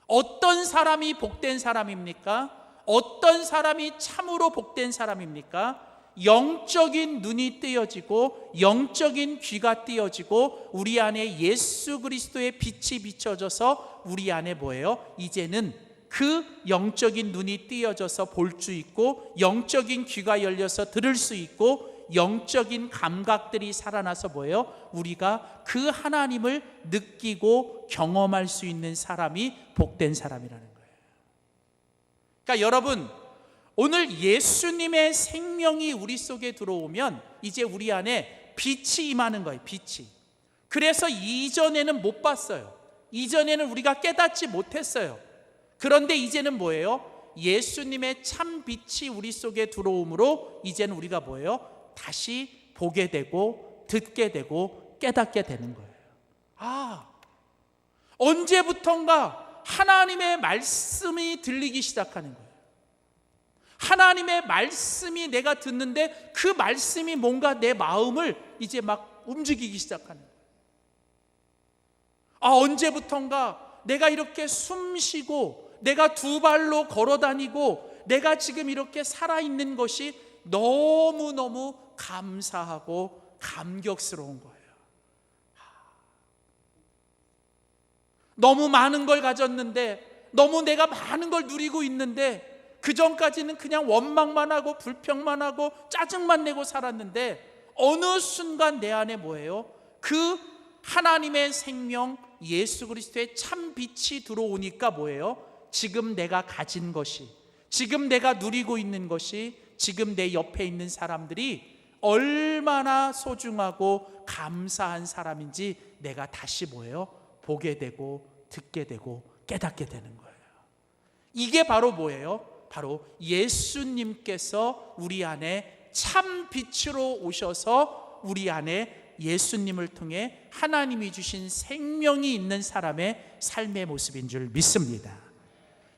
어떤 사람이 복된 사람입니까? 어떤 사람이 참으로 복된 사람입니까? 영적인 눈이 띄어지고 영적인 귀가 띄어지고 우리 안에 예수 그리스도의 빛이 비춰져서 우리 안에 뭐예요? 이제는 그 영적인 눈이 띄어져서 볼 수 있고 영적인 귀가 열려서 들을 수 있고 영적인 감각들이 살아나서 뭐예요? 우리가 그 하나님을 느끼고 경험할 수 있는 사람이 복된 사람이라는 거예요. 그러니까 여러분, 오늘 예수님의 생명이 우리 속에 들어오면 이제 우리 안에 빛이 임하는 거예요. 빛이. 그래서 이전에는 못 봤어요. 이전에는 우리가 깨닫지 못했어요. 그런데 이제는 뭐예요? 예수님의 참 빛이 우리 속에 들어오므로 이제는 우리가 뭐예요? 다시 보게 되고 듣게 되고 깨닫게 되는 거예요. 아, 언제부턴가 하나님의 말씀이 들리기 시작하는 거예요. 하나님의 말씀이 내가 듣는데 그 말씀이 뭔가 내 마음을 이제 막 움직이기 시작하는 거예요. 아, 언제부턴가 내가 이렇게 숨 쉬고 내가 두 발로 걸어 다니고 내가 지금 이렇게 살아있는 것이 너무너무 감사하고 감격스러운 거예요. 너무 많은 걸 가졌는데, 너무 내가 많은 걸 누리고 있는데 그 전까지는 그냥 원망만 하고 불평만 하고 짜증만 내고 살았는데 어느 순간 내 안에 뭐예요? 그 하나님의 생명 예수 그리스도의 참 빛이 들어오니까 뭐예요? 지금 내가 가진 것이, 지금 내가 누리고 있는 것이, 지금 내 옆에 있는 사람들이 얼마나 소중하고 감사한 사람인지 내가 다시 뭐예요? 보게 되고 듣게 되고 깨닫게 되는 거예요. 이게 바로 뭐예요? 바로 예수님께서 우리 안에 참 빛으로 오셔서 우리 안에 예수님을 통해 하나님이 주신 생명이 있는 사람의 삶의 모습인 줄 믿습니다.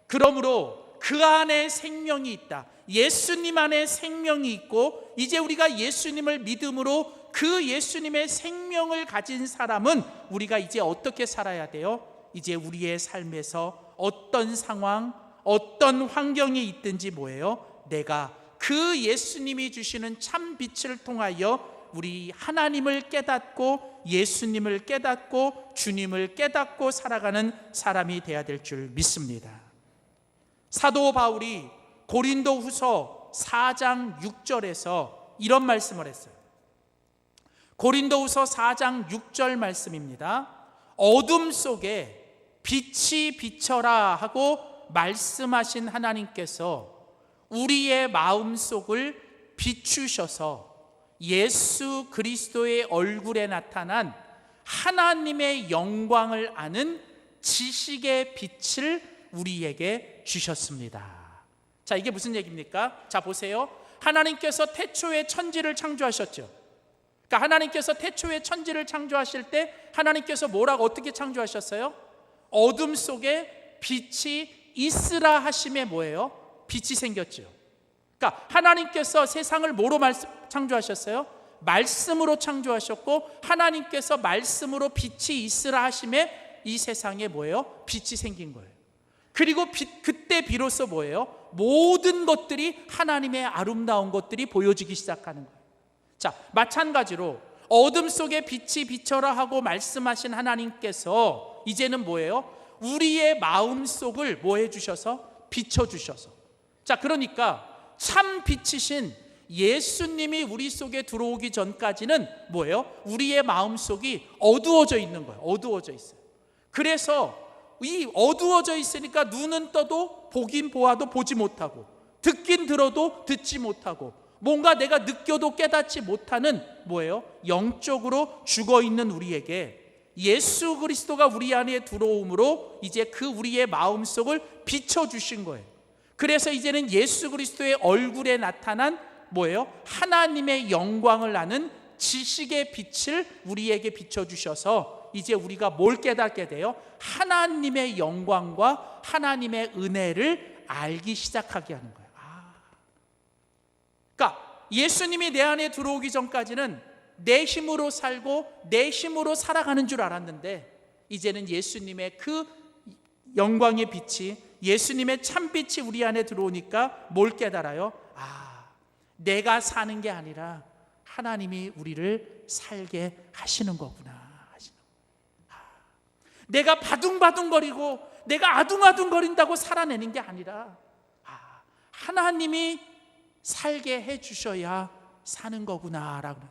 그러므로 그 안에 생명이 있다. 예수님 안에 생명이 있고 이제 우리가 예수님을 믿음으로 그 예수님의 생명을 가진 사람은 우리가 이제 어떻게 살아야 돼요? 이제 우리의 삶에서 어떤 상황, 어떤 환경이 있든지 뭐예요? 내가 그 예수님이 주시는 참 빛을 통하여 우리 하나님을 깨닫고 예수님을 깨닫고 주님을 깨닫고 살아가는 사람이 되어야 될 줄 믿습니다. 사도 바울이 고린도후서 4장 6절에서 이런 말씀을 했어요. 고린도후서 4장 6절 말씀입니다. 어둠 속에 빛이 비쳐라 하고 말씀하신 하나님께서 우리의 마음속을 비추셔서 예수 그리스도의 얼굴에 나타난 하나님의 영광을 아는 지식의 빛을 우리에게 주셨습니다. 자, 이게 무슨 얘기입니까? 자, 보세요. 하나님께서 태초에 천지를 창조하셨죠. 그러니까 하나님께서 태초에 천지를 창조하실 때 하나님께서 뭐라고 어떻게 창조하셨어요? 어둠 속에 빛이 있으라 하심에 뭐예요? 빛이 생겼죠. 그러니까 하나님께서 세상을 뭐로 창조하셨어요? 말씀으로 창조하셨고 하나님께서 말씀으로 빛이 있으라 하심에 이 세상에 뭐예요? 빛이 생긴 거예요. 그리고 그때 비로소 뭐예요? 모든 것들이 하나님의 아름다운 것들이 보여지기 시작하는 거예요. 자, 마찬가지로 어둠 속에 빛이 비쳐라 하고 말씀하신 하나님께서 이제는 뭐예요? 우리의 마음속을 뭐 해주셔서? 비춰주셔서. 자, 그러니까 참 빛이신 예수님이 우리 속에 들어오기 전까지는 뭐예요? 우리의 마음속이 어두워져 있는 거예요. 어두워져 있어요. 그래서 이 어두워져 있으니까 눈은 떠도 보긴 보아도 보지 못하고 듣긴 들어도 듣지 못하고 뭔가 내가 느껴도 깨닫지 못하는 뭐예요? 영적으로 죽어있는 우리에게 예수 그리스도가 우리 안에 들어옴으로 이제 그 우리의 마음속을 비춰주신 거예요. 그래서 이제는 예수 그리스도의 얼굴에 나타난 뭐예요? 하나님의 영광을 아는 지식의 빛을 우리에게 비춰주셔서 이제 우리가 뭘 깨닫게 돼요? 하나님의 영광과 하나님의 은혜를 알기 시작하게 하는 거예요. 그러니까 예수님이 내 안에 들어오기 전까지는 내 힘으로 살고 내 힘으로 살아가는 줄 알았는데 이제는 예수님의 그 영광의 빛이 예수님의 참빛이 우리 안에 들어오니까 뭘 깨달아요? 내가 사는 게 아니라 하나님이 우리를 살게 하시는 거구나. 내가 바둥바둥거리고 내가 아둥아둥거린다고 살아내는 게 아니라 하나님이 살게 해주셔야 사는 거구나라고.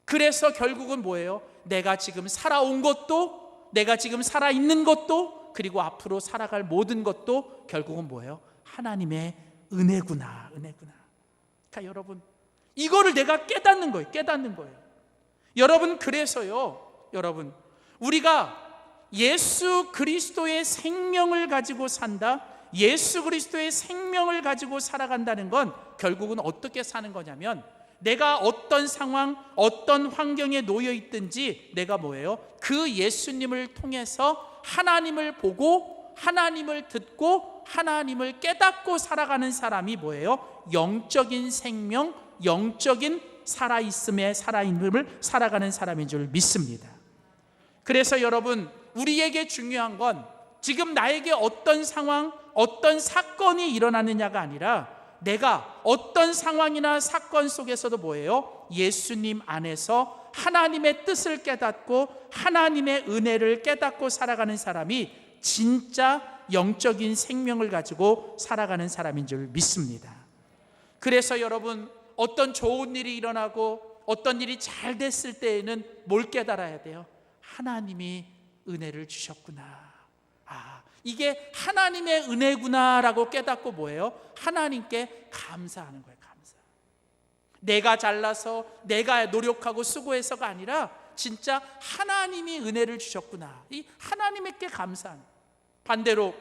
그래서 결국은 뭐예요? 내가 지금 살아온 것도 내가 지금 살아있는 것도 그리고 앞으로 살아갈 모든 것도 결국은 뭐예요? 하나님의 은혜구나. 그러니까 여러분 이거를 내가 깨닫는 거예요. 여러분 그래서요. 여러분 우리가 예수 그리스도의 생명을 가지고 산다. 예수 그리스도의 생명을 가지고 살아간다는 건 결국은 어떻게 사는 거냐면 내가 어떤 상황, 어떤 환경에 놓여 있든지 내가 뭐예요? 그 예수님을 통해서 하나님을 보고 하나님을 듣고 하나님을 깨닫고 살아가는 사람이 뭐예요? 영적인 생명, 영적인 살아있음을 살아가는 사람인 줄 믿습니다. 그래서 여러분 우리에게 중요한 건 지금 나에게 어떤 상황, 어떤 사건이 일어나느냐가 아니라 내가 어떤 상황이나 사건 속에서도 뭐예요? 예수님 안에서 하나님의 뜻을 깨닫고 하나님의 은혜를 깨닫고 살아가는 사람이 진짜 영적인 생명을 가지고 살아가는 사람인 줄 믿습니다. 그래서 여러분 어떤 좋은 일이 일어나고 어떤 일이 잘 됐을 때에는 뭘 깨달아야 돼요? 하나님이 은혜를 주셨구나. 이게 하나님의 은혜구나라고 깨닫고 뭐예요? 하나님께 감사하는 거예요. 감사. 내가 잘나서 내가 노력하고 수고해서가 아니라 진짜 하나님이 은혜를 주셨구나. 이 하나님께 감사하는. 반대로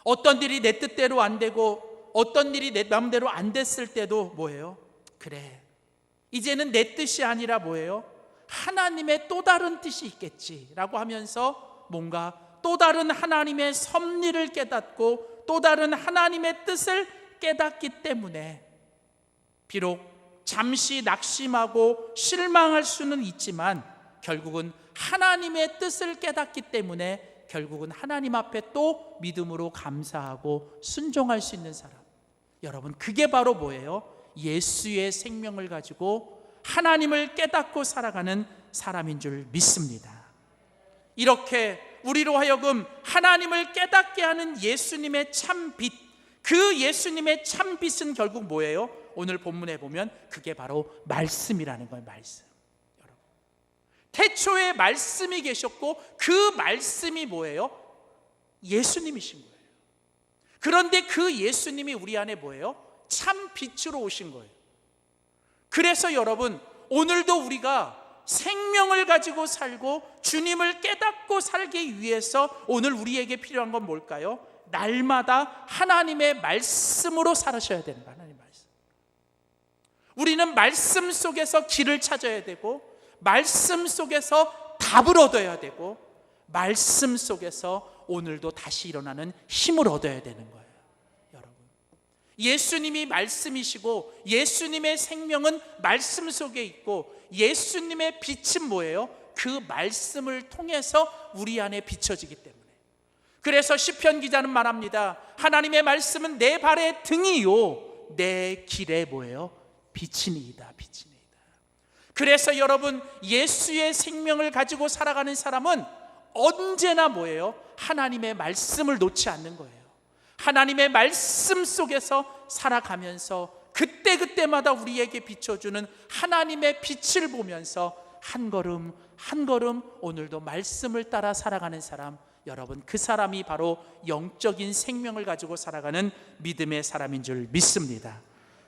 어떤 일이 내 뜻대로 안 되고 어떤 일이 내 마음대로 안 됐을 때도 뭐예요? 그래, 이제는 내 뜻이 아니라 뭐예요? 하나님의 또 다른 뜻이 있겠지라고 하면서 뭔가 또 다른 하나님의 섭리를 깨닫고 또 다른 하나님의 뜻을 깨닫기 때문에 비록 잠시 낙심하고 실망할 수는 있지만 결국은 하나님의 뜻을 깨닫기 때문에 결국은 하나님 앞에 또 믿음으로 감사하고 순종할 수 있는 사람. 여러분, 그게 바로 뭐예요? 예수의 생명을 가지고 하나님을 깨닫고 살아가는 사람인 줄 믿습니다. 이렇게 우리로 하여금 하나님을 깨닫게 하는 예수님의 참 빛, 그 예수님의 참 빛은 결국 뭐예요? 오늘 본문에 보면 그게 바로 말씀이라는 거예요. 말씀. 여러분, 태초에 말씀이 계셨고 그 말씀이 뭐예요? 예수님이신 거예요. 그런데 그 예수님이 우리 안에 뭐예요? 참 빛으로 오신 거예요. 그래서 여러분, 오늘도 우리가 생명을 가지고 살고 주님을 깨닫고 살기 위해서 오늘 우리에게 필요한 건 뭘까요? 날마다 하나님의 말씀으로 살아셔야 되는 거예요. 하나님의 말씀. 우리는 말씀 속에서 길을 찾아야 되고, 말씀 속에서 답을 얻어야 되고, 말씀 속에서 오늘도 다시 일어나는 힘을 얻어야 되는 거예요. 여러분, 예수님이 말씀이시고 예수님의 생명은 말씀 속에 있고 예수님의 빛은 뭐예요? 그 말씀을 통해서 우리 안에 비춰지기 때문에. 그래서 시편 기자는 말합니다. 하나님의 말씀은 내 발의 등이요 내 길에 뭐예요? 빛이니이다. 빛이니이다. 그래서 여러분, 예수의 생명을 가지고 살아가는 사람은 언제나 뭐예요? 하나님의 말씀을 놓지 않는 거예요. 하나님의 말씀 속에서 살아가면서 그때그때마다 우리에게 비춰주는 하나님의 빛을 보면서 한 걸음 한 걸음 오늘도 말씀을 따라 살아가는 사람, 여러분, 그 사람이 바로 영적인 생명을 가지고 살아가는 믿음의 사람인 줄 믿습니다.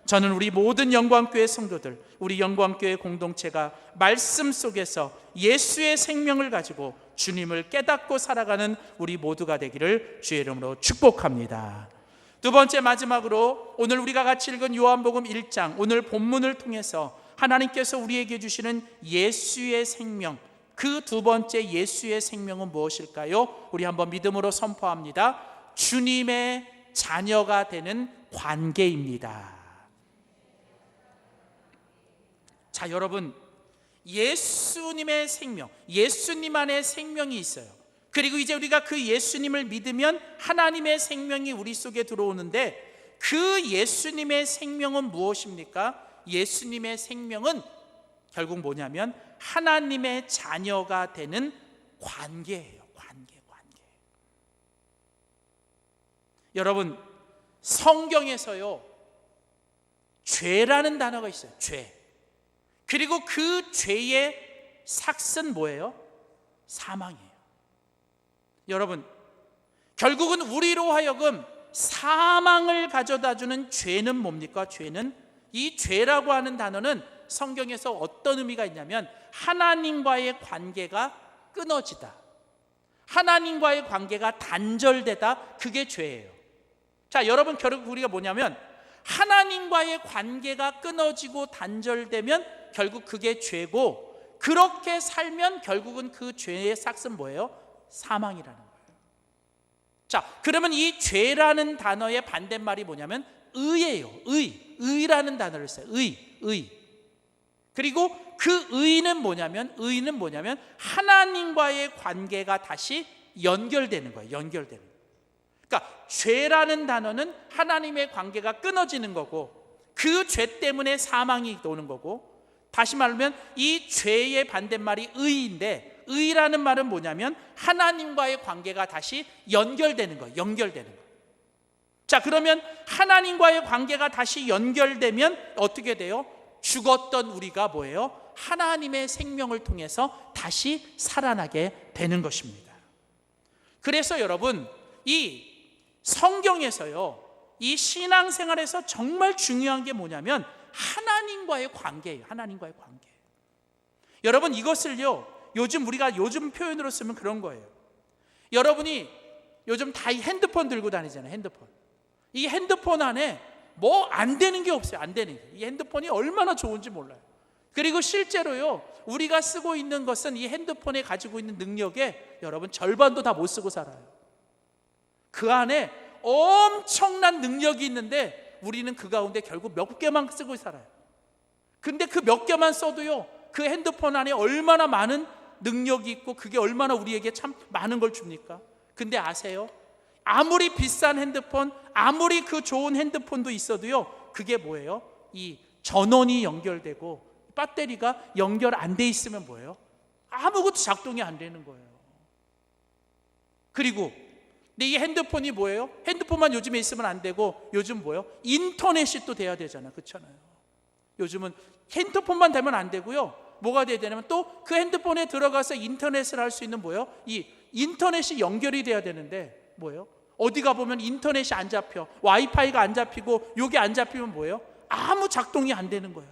저는 우리 모든 영광교회 성도들, 우리 영광교회 공동체가 말씀 속에서 예수의 생명을 가지고 주님을 깨닫고 살아가는 우리 모두가 되기를 주의 이름으로 축복합니다. 두 번째, 마지막으로 오늘 우리가 같이 읽은 요한복음 1장, 오늘 본문을 통해서 하나님께서 우리에게 주시는 예수의 생명, 그 두 번째 예수의 생명은 무엇일까요? 우리 한번 믿음으로 선포합니다. 주님의 자녀가 되는 관계입니다. 자, 여러분, 예수님의 생명, 예수님 안에 생명이 있어요. 그리고 이제 우리가 그 예수님을 믿으면 하나님의 생명이 우리 속에 들어오는데, 그 예수님의 생명은 무엇입니까? 예수님의 생명은 결국 뭐냐면 하나님의 자녀가 되는 관계예요. 관계. 여러분, 성경에서요, 죄라는 단어가 있어요. 죄. 그리고 그 죄의 삭은 뭐예요? 사망이에요. 여러분, 결국은 우리로 하여금 사망을 가져다주는 죄는 뭡니까? 죄는, 이 죄라고 하는 단어는 성경에서 어떤 의미가 있냐면 하나님과의 관계가 끊어지다, 하나님과의 관계가 단절되다, 그게 죄예요. 자, 여러분, 결국 우리가 뭐냐면 하나님과의 관계가 끊어지고 단절되면 결국 그게 죄고, 그렇게 살면 결국은 그 죄의 삭은 뭐예요? 사망이라는 거예요. 자, 그러면 이 죄라는 단어의 반대말이 뭐냐면 의예요. 의라는 단어를 써요. 의. 그리고 그 의는 뭐냐면 하나님과의 관계가 다시 연결되는 거예요. 연결되는. 그러니까 죄라는 단어는 하나님의 관계가 끊어지는 거고, 그 죄 때문에 사망이 오는 거고, 다시 말하면 이 죄의 반대말이 의인데, 의라는 말은 뭐냐면 하나님과의 관계가 다시 연결되는 거예요. 연결되는 거예요. 자, 그러면 하나님과의 관계가 다시 연결되면 어떻게 돼요? 죽었던 우리가 뭐예요? 하나님의 생명을 통해서 다시 살아나게 되는 것입니다. 그래서 여러분, 이 성경에서요, 이 신앙생활에서 정말 중요한 게 뭐냐면 하나님과의 관계예요. 하나님과의 관계. 여러분, 이것을요, 우리가 요즘 표현으로 쓰면 그런 거예요. 여러분이 요즘 다 이 핸드폰 들고 다니잖아요. 핸드폰. 이 핸드폰 안에 뭐 안 되는 게 없어요. 안 되는 게. 이 핸드폰이 얼마나 좋은지 몰라요. 그리고 실제로요, 우리가 쓰고 있는 것은 이 핸드폰에 가지고 있는 능력에 여러분 절반도 다 못 쓰고 살아요. 그 안에 엄청난 능력이 있는데 우리는 그 가운데 결국 몇 개만 쓰고 살아요. 근데 그 몇 개만 써도요, 그 핸드폰 안에 얼마나 많은 능력이 있고 그게 얼마나 우리에게 참 많은 걸 줍니까? 근데 아세요? 아무리 비싼 핸드폰, 아무리 그 좋은 핸드폰도 있어도요, 그게 뭐예요? 이 전원이 연결되고 배터리가 연결 안 돼 있으면 뭐예요? 아무것도 작동이 안 되는 거예요. 그리고 근데 이 핸드폰이 뭐예요? 핸드폰만 요즘에 있으면 안 되고 요즘 뭐예요? 인터넷이 또 돼야 되잖아요. 그렇잖아요. 요즘은 핸드폰만 되면 안 되고요. 뭐가 돼야 되냐면 또 그 핸드폰에 들어가서 인터넷을 할 수 있는 뭐예요? 이 인터넷이 연결이 돼야 되는데 뭐예요? 어디 가보면 인터넷이 안 잡혀. 와이파이가 안 잡히고 요게 안 잡히면 뭐예요? 아무 작동이 안 되는 거예요.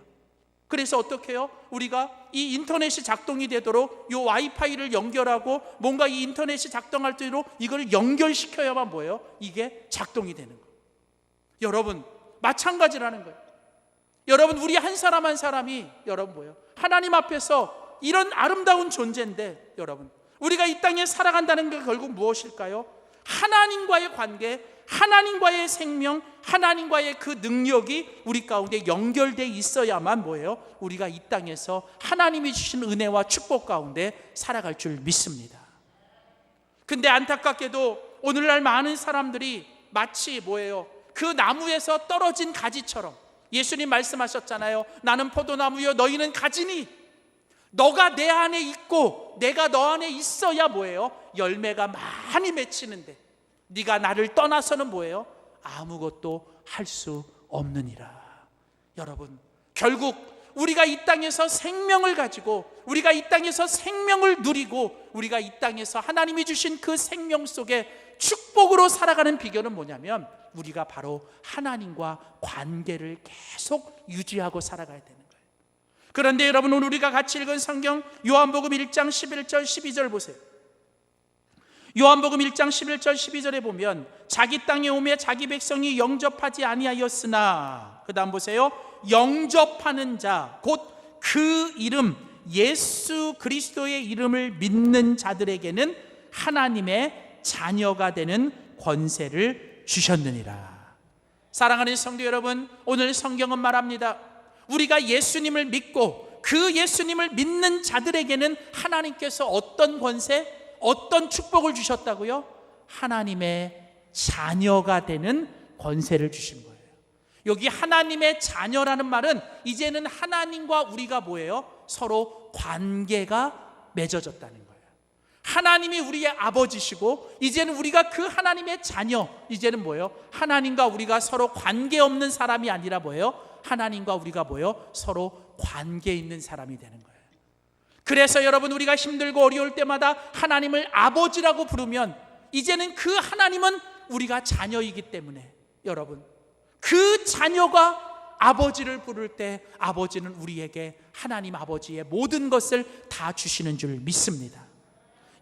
그래서 어떻게 해요? 우리가 이 인터넷이 작동이 되도록 이 와이파이를 연결하고 뭔가 이 인터넷이 작동할 수 있도록 이걸 연결시켜야만 뭐예요? 이게 작동이 되는 거예요. 여러분 마찬가지라는 거예요. 여러분 우리 한 사람 한 사람이 여러분 뭐예요? 하나님 앞에서 이런 아름다운 존재인데 여러분 우리가 이 땅에 살아간다는 게 결국 무엇일까요? 하나님과의 관계, 하나님과의 생명, 하나님과의 그 능력이 우리 가운데 연결되어 있어야만 뭐예요? 우리가 이 땅에서 하나님이 주신 은혜와 축복 가운데 살아갈 줄 믿습니다. 근데 안타깝게도 오늘날 많은 사람들이 마치 뭐예요? 그 나무에서 떨어진 가지처럼 예수님 말씀하셨잖아요. 나는 포도나무요 너희는 가지니 너가 내 안에 있고 내가 너 안에 있어야 뭐예요? 열매가 많이 맺히는데 네가 나를 떠나서는 뭐예요? 아무것도 할 수 없느니라. 여러분 결국 우리가 이 땅에서 생명을 가지고 우리가 이 땅에서 생명을 누리고 우리가 이 땅에서 하나님이 주신 그 생명 속에 축복으로 살아가는 비결은 뭐냐면 우리가 바로 하나님과 관계를 계속 유지하고 살아가야 되는 거예요. 그런데 여러분 오늘 우리가 같이 읽은 성경 요한복음 1장 11절 12절 보세요. 요한복음 1장 11절 12절에 보면 자기 땅에 오매 자기 백성이 영접하지 아니하였으나 그 다음 보세요. 영접하는 자 곧 그 이름 예수 그리스도의 이름을 믿는 자들에게는 하나님의 자녀가 되는 권세를 주셨느니라. 사랑하는 성도 여러분, 오늘 성경은 말합니다. 우리가 예수님을 믿고 그 예수님을 믿는 자들에게는 하나님께서 어떤 권세, 어떤 축복을 주셨다고요? 하나님의 자녀가 되는 권세를 주신 거예요. 여기 하나님의 자녀라는 말은 이제는 하나님과 우리가 뭐예요? 서로 관계가 맺어졌다는 거예요. 하나님이 우리의 아버지시고 이제는 우리가 그 하나님의 자녀, 이제는 뭐예요? 하나님과 우리가 서로 관계없는 사람이 아니라 뭐예요? 하나님과 우리가 뭐예요? 서로 관계 있는 사람이 되는 거예요. 그래서 여러분 우리가 힘들고 어려울 때마다 하나님을 아버지라고 부르면 이제는 그 하나님은 우리가 자녀이기 때문에 여러분 그 자녀가 아버지를 부를 때 아버지는 우리에게 하나님 아버지의 모든 것을 다 주시는 줄 믿습니다.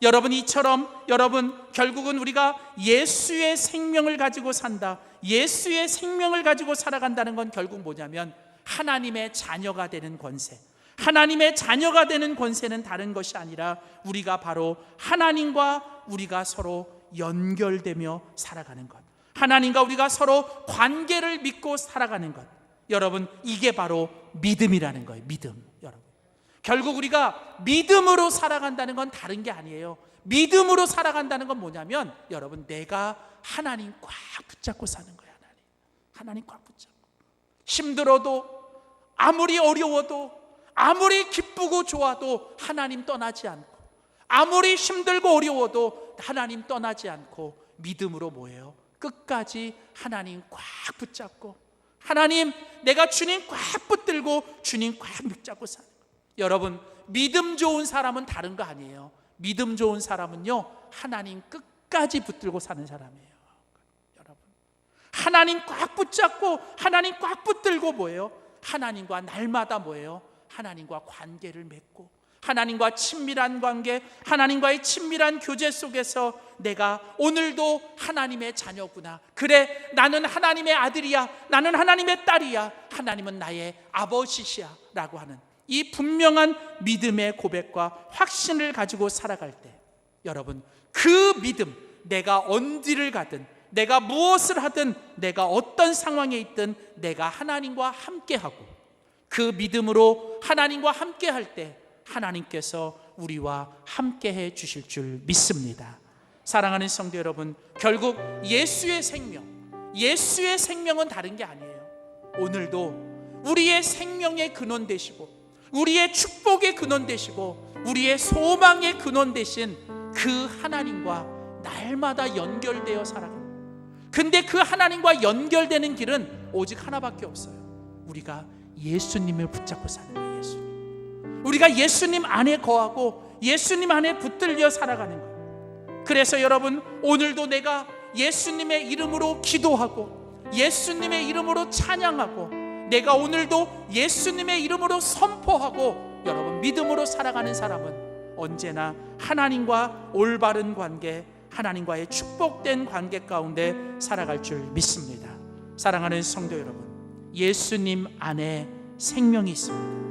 여러분 이처럼 여러분 결국은 우리가 예수의 생명을 가지고 산다. 예수의 생명을 가지고 살아간다는 건 결국 뭐냐면 하나님의 자녀가 되는 권세. 하나님의 자녀가 되는 권세는 다른 것이 아니라 우리가 바로 하나님과 우리가 서로 연결되며 살아가는 것. 하나님과 우리가 서로 관계를 믿고 살아가는 것. 여러분 이게 바로 믿음이라는 거예요. 믿음. 여러분 결국 우리가 믿음으로 살아간다는 건 다른 게 아니에요. 믿음으로 살아간다는 건 뭐냐면 여러분 내가 하나님 꽉 붙잡고 사는 거예요. 하나님 꽉 붙잡고 힘들어도 아무리 어려워도 아무리 기쁘고 좋아도 하나님 떠나지 않고 아무리 힘들고 어려워도 하나님 떠나지 않고 믿음으로 뭐예요? 끝까지 하나님 꽉 붙잡고 하나님 내가 주님 꽉 붙들고 주님 꽉 붙잡고 사는 거예요. 여러분 믿음 좋은 사람은 다른 거 아니에요. 믿음 좋은 사람은요 하나님 끝까지 붙들고 사는 사람이에요. 여러분 하나님 꽉 붙잡고 하나님 꽉 붙들고 뭐예요? 하나님과 날마다 뭐예요? 하나님과 관계를 맺고 하나님과 친밀한 관계, 하나님과의 친밀한 교제 속에서 내가 오늘도 하나님의 자녀구나. 그래 나는 하나님의 아들이야. 나는 하나님의 딸이야. 하나님은 나의 아버지시야 라고 하는 이 분명한 믿음의 고백과 확신을 가지고 살아갈 때 여러분 그 믿음, 내가 어디를 가든 내가 무엇을 하든 내가 어떤 상황에 있든 내가 하나님과 함께하고 그 믿음으로 하나님과 함께할 때 하나님께서 우리와 함께해 주실 줄 믿습니다. 사랑하는 성도 여러분, 결국 예수의 생명은 다른 게 아니에요. 오늘도 우리의 생명의 근원 되시고 우리의 축복의 근원 되시고 우리의 소망의 근원 되신 그 하나님과 날마다 연결되어 살아갑니다. 근데 그 하나님과 연결되는 길은 오직 하나밖에 없어요. 우리가 예수님을 붙잡고 사는 거예요. 예수님. 우리가 예수님 안에 거하고 예수님 안에 붙들려 살아가는 거예요. 그래서 여러분 오늘도 내가 예수님의 이름으로 기도하고 예수님의 이름으로 찬양하고 내가 오늘도 예수님의 이름으로 선포하고 여러분 믿음으로 살아가는 사람은 언제나 하나님과 올바른 관계, 하나님과의 축복된 관계 가운데 살아갈 줄 믿습니다. 사랑하는 성도 여러분, 예수님 안에 생명이 있습니다.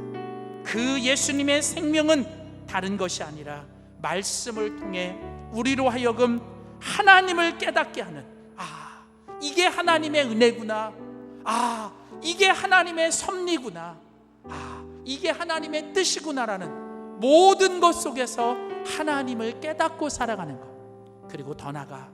그 예수님의 생명은 다른 것이 아니라 말씀을 통해 우리로 하여금 하나님을 깨닫게 하는, 이게 하나님의 은혜구나, 이게 하나님의 섭리구나, 이게 하나님의 뜻이구나라는 모든 것 속에서 하나님을 깨닫고 살아가는 것. 그리고 더 나아가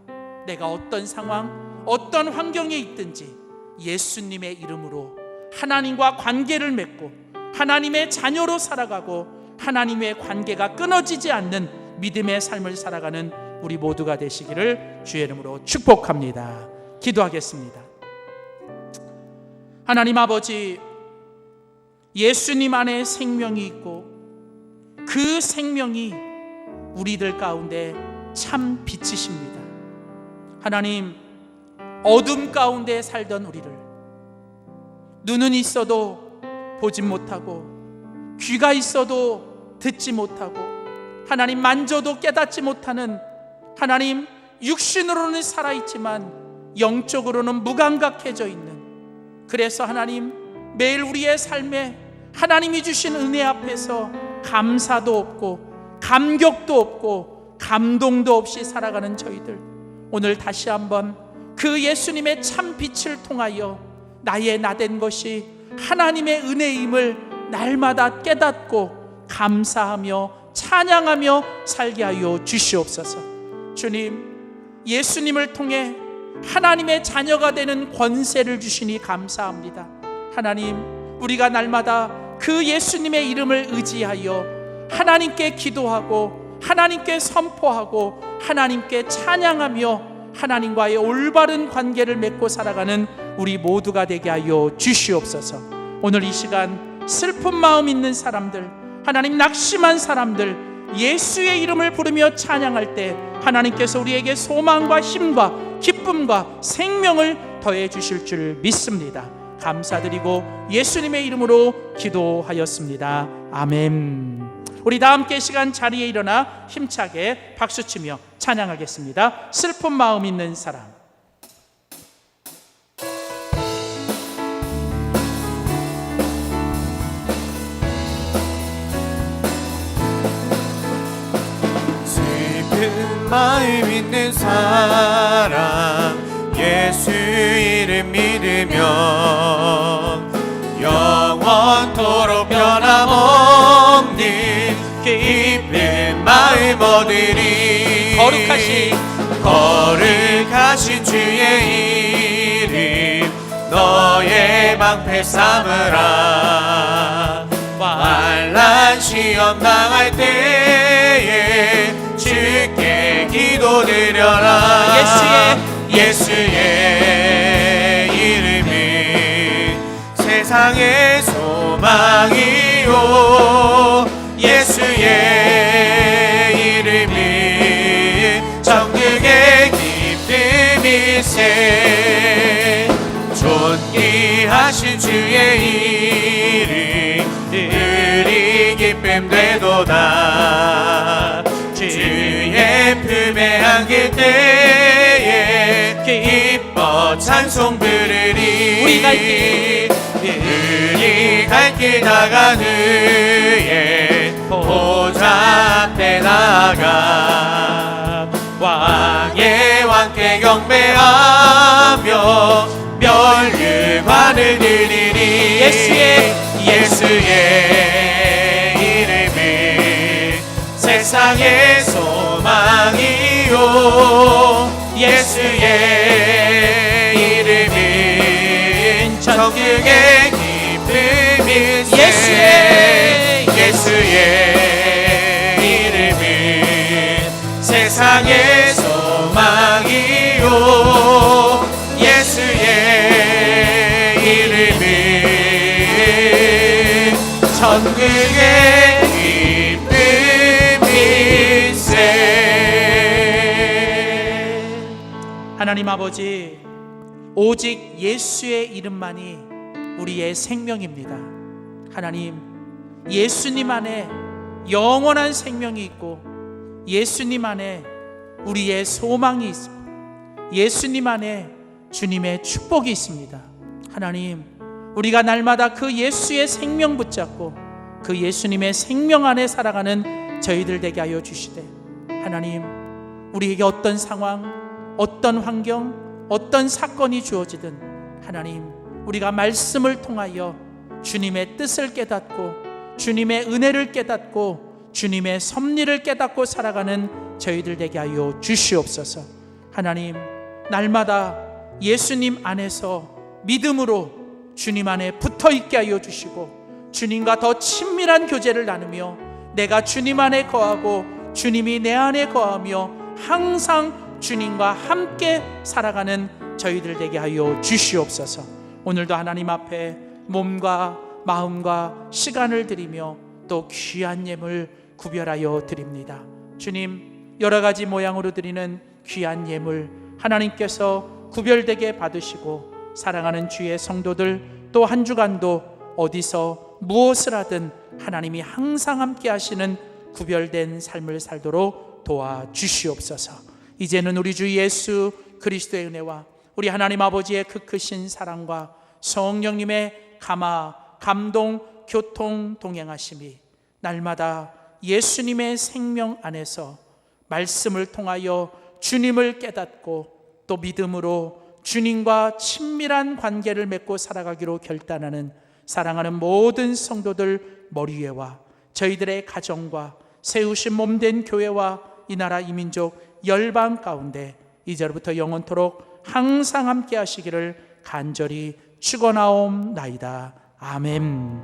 내가 어떤 상황, 어떤 환경에 있든지 예수님의 이름으로 하나님과 관계를 맺고 하나님의 자녀로 살아가고 하나님의 관계가 끊어지지 않는 믿음의 삶을 살아가는 우리 모두가 되시기를 주의 이름으로 축복합니다. 기도하겠습니다. 하나님 아버지, 예수님 안에 생명이 있고 그 생명이 우리들 가운데 참 빛이십니다. 하나님, 어둠 가운데 살던 우리를 눈은 있어도 보지 못하고 귀가 있어도 듣지 못하고 하나님 만져도 깨닫지 못하는 하나님, 육신으로는 살아있지만 영적으로는 무감각해져 있는, 그래서 하나님 매일 우리의 삶에 하나님이 주신 은혜 앞에서 감사도 없고 감격도 없고 감동도 없이 살아가는 저희들, 오늘 다시 한번 그 예수님의 참 빛을 통하여 나의 나된 것이 하나님의 은혜임을 날마다 깨닫고 감사하며 찬양하며 살게 하여 주시옵소서. 주님, 예수님을 통해 하나님의 자녀가 되는 권세를 주시니 감사합니다. 하나님, 우리가 날마다 그 예수님의 이름을 의지하여 하나님께 기도하고 하나님께 선포하고 하나님께 찬양하며 하나님과의 올바른 관계를 맺고 살아가는 우리 모두가 되게 하여 주시옵소서. 오늘 이 시간 슬픈 마음 있는 사람들, 하나님 낙심한 사람들, 예수의 이름을 부르며 찬양할 때 하나님께서 우리에게 소망과 힘과 기쁨과 생명을 더해 주실 줄 믿습니다. 감사드리고 예수님의 이름으로 기도하였습니다. 아멘. 우리 다 함께 시간 자리에 일어나 힘차게 박수치며 찬양하겠습니다. 슬픈 마음 있는 사람. 슬픈 마음 있는 사람, 예수 이름 믿으면 영원토록 변함없는 깊은 마음 얻으리. 거룩하신 주의 이름 너의 방패 삼으라. 환난 시험 당할 때에 주께 기도드려라. 예수의 이름은 세상의 소망이요, 예수의 이름은 천국의 기쁨일세. 존귀하신 주의 이름 우리 기쁨 되도다. 주의 품에 안길 때에 기뻐 찬송 부르리. 우리 갈 길 나간 후에 보좌 앞에 나가 왕의 왕께 경배하며 멸류관을 드리니 예수의 이름은 세상의 소망이요 예수의 이름은 천국의 기쁨일세 예수의 이름은 세상의 소망이요 예수의 이름은 천국의 기쁨일세. 하나님 아버지, 오직 예수의 이름만이 우리의 생명입니다. 하나님, 예수님 안에 영원한 생명이 있고 예수님 안에 우리의 소망이 있습니다. 예수님 안에 주님의 축복이 있습니다. 하나님, 우리가 날마다 그 예수의 생명 붙잡고 그 예수님의 생명 안에 살아가는 저희들 되게 하여 주시되, 하나님, 우리에게 어떤 상황, 어떤 환경, 어떤 사건이 주어지든 하나님, 우리가 말씀을 통하여 주님의 뜻을 깨닫고 주님의 은혜를 깨닫고 주님의 섭리를 깨닫고 살아가는 저희들 되게 하여 주시옵소서. 하나님, 날마다 예수님 안에서 믿음으로 주님 안에 붙어있게 하여 주시고 주님과 더 친밀한 교제를 나누며 내가 주님 안에 거하고 주님이 내 안에 거하며 항상 주님과 함께 살아가는 저희들 되게 하여 주시옵소서. 오늘도 하나님 앞에 몸과 마음과 시간을 드리며 또 귀한 예물 구별하여 드립니다. 주님, 여러 가지 모양으로 드리는 귀한 예물 하나님께서 구별되게 받으시고 사랑하는 주의 성도들 또 한 주간도 어디서 무엇을 하든 하나님이 항상 함께 하시는 구별된 삶을 살도록 도와주시옵소서. 이제는 우리 주 예수 그리스도의 은혜와 우리 하나님 아버지의 그 크신 사랑과 성령님의 감동, 교통, 동행하심이 날마다 예수님의 생명 안에서 말씀을 통하여 주님을 깨닫고 또 믿음으로 주님과 친밀한 관계를 맺고 살아가기로 결단하는 사랑하는 모든 성도들 머리 위에와 저희들의 가정과 세우신 몸된 교회와 이 나라 이 민족 열방 가운데 이제로부터 영원토록 항상 함께 하시기를 간절히 축원하옵나이다. 아멘.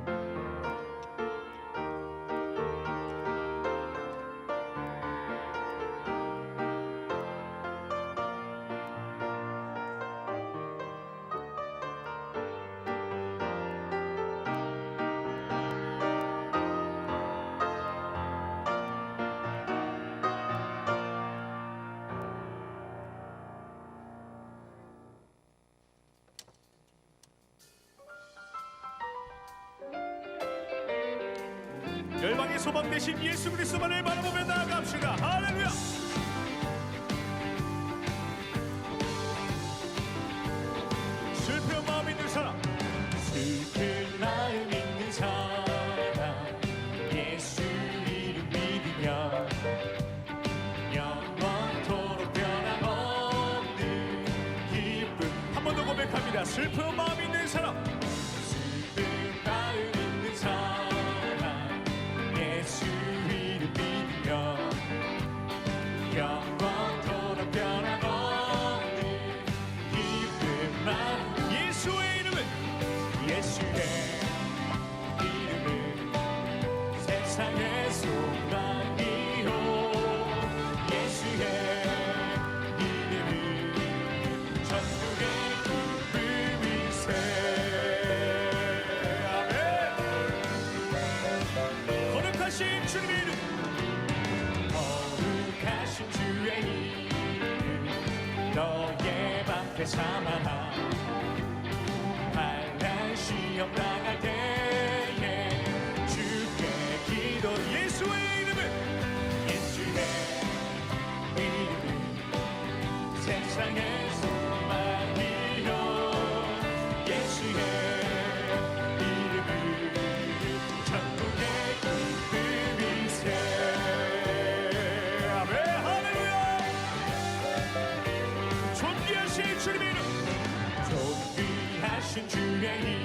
열방의 소망 되신 예수 그리스도만을 바라보며 나아갑시다. 할렐루야. 슬픈 마음 있는 사람, 슬픈 마음 있는 사람, 예수 이름 믿으며 영원토록 변함없는 기쁨. 한 번 더 고백합니다. 슬픈 마음 있는 사람, 슬픈 마음 있는 사람, 예수 이름 믿으며 영원토록 변함없는 기쁨만. 예수의 이름은 세상의 소망이요 예수의 이름은 천국의 기쁨일세. 아멘. 거룩하신 주님의 이름, 거룩하신 주의 이름, 너의 방패 삼아라. 환난 시험 당할 때에 주께 기도. 예수의 이름은 세상의 소망이요 예수의 이름은 우리의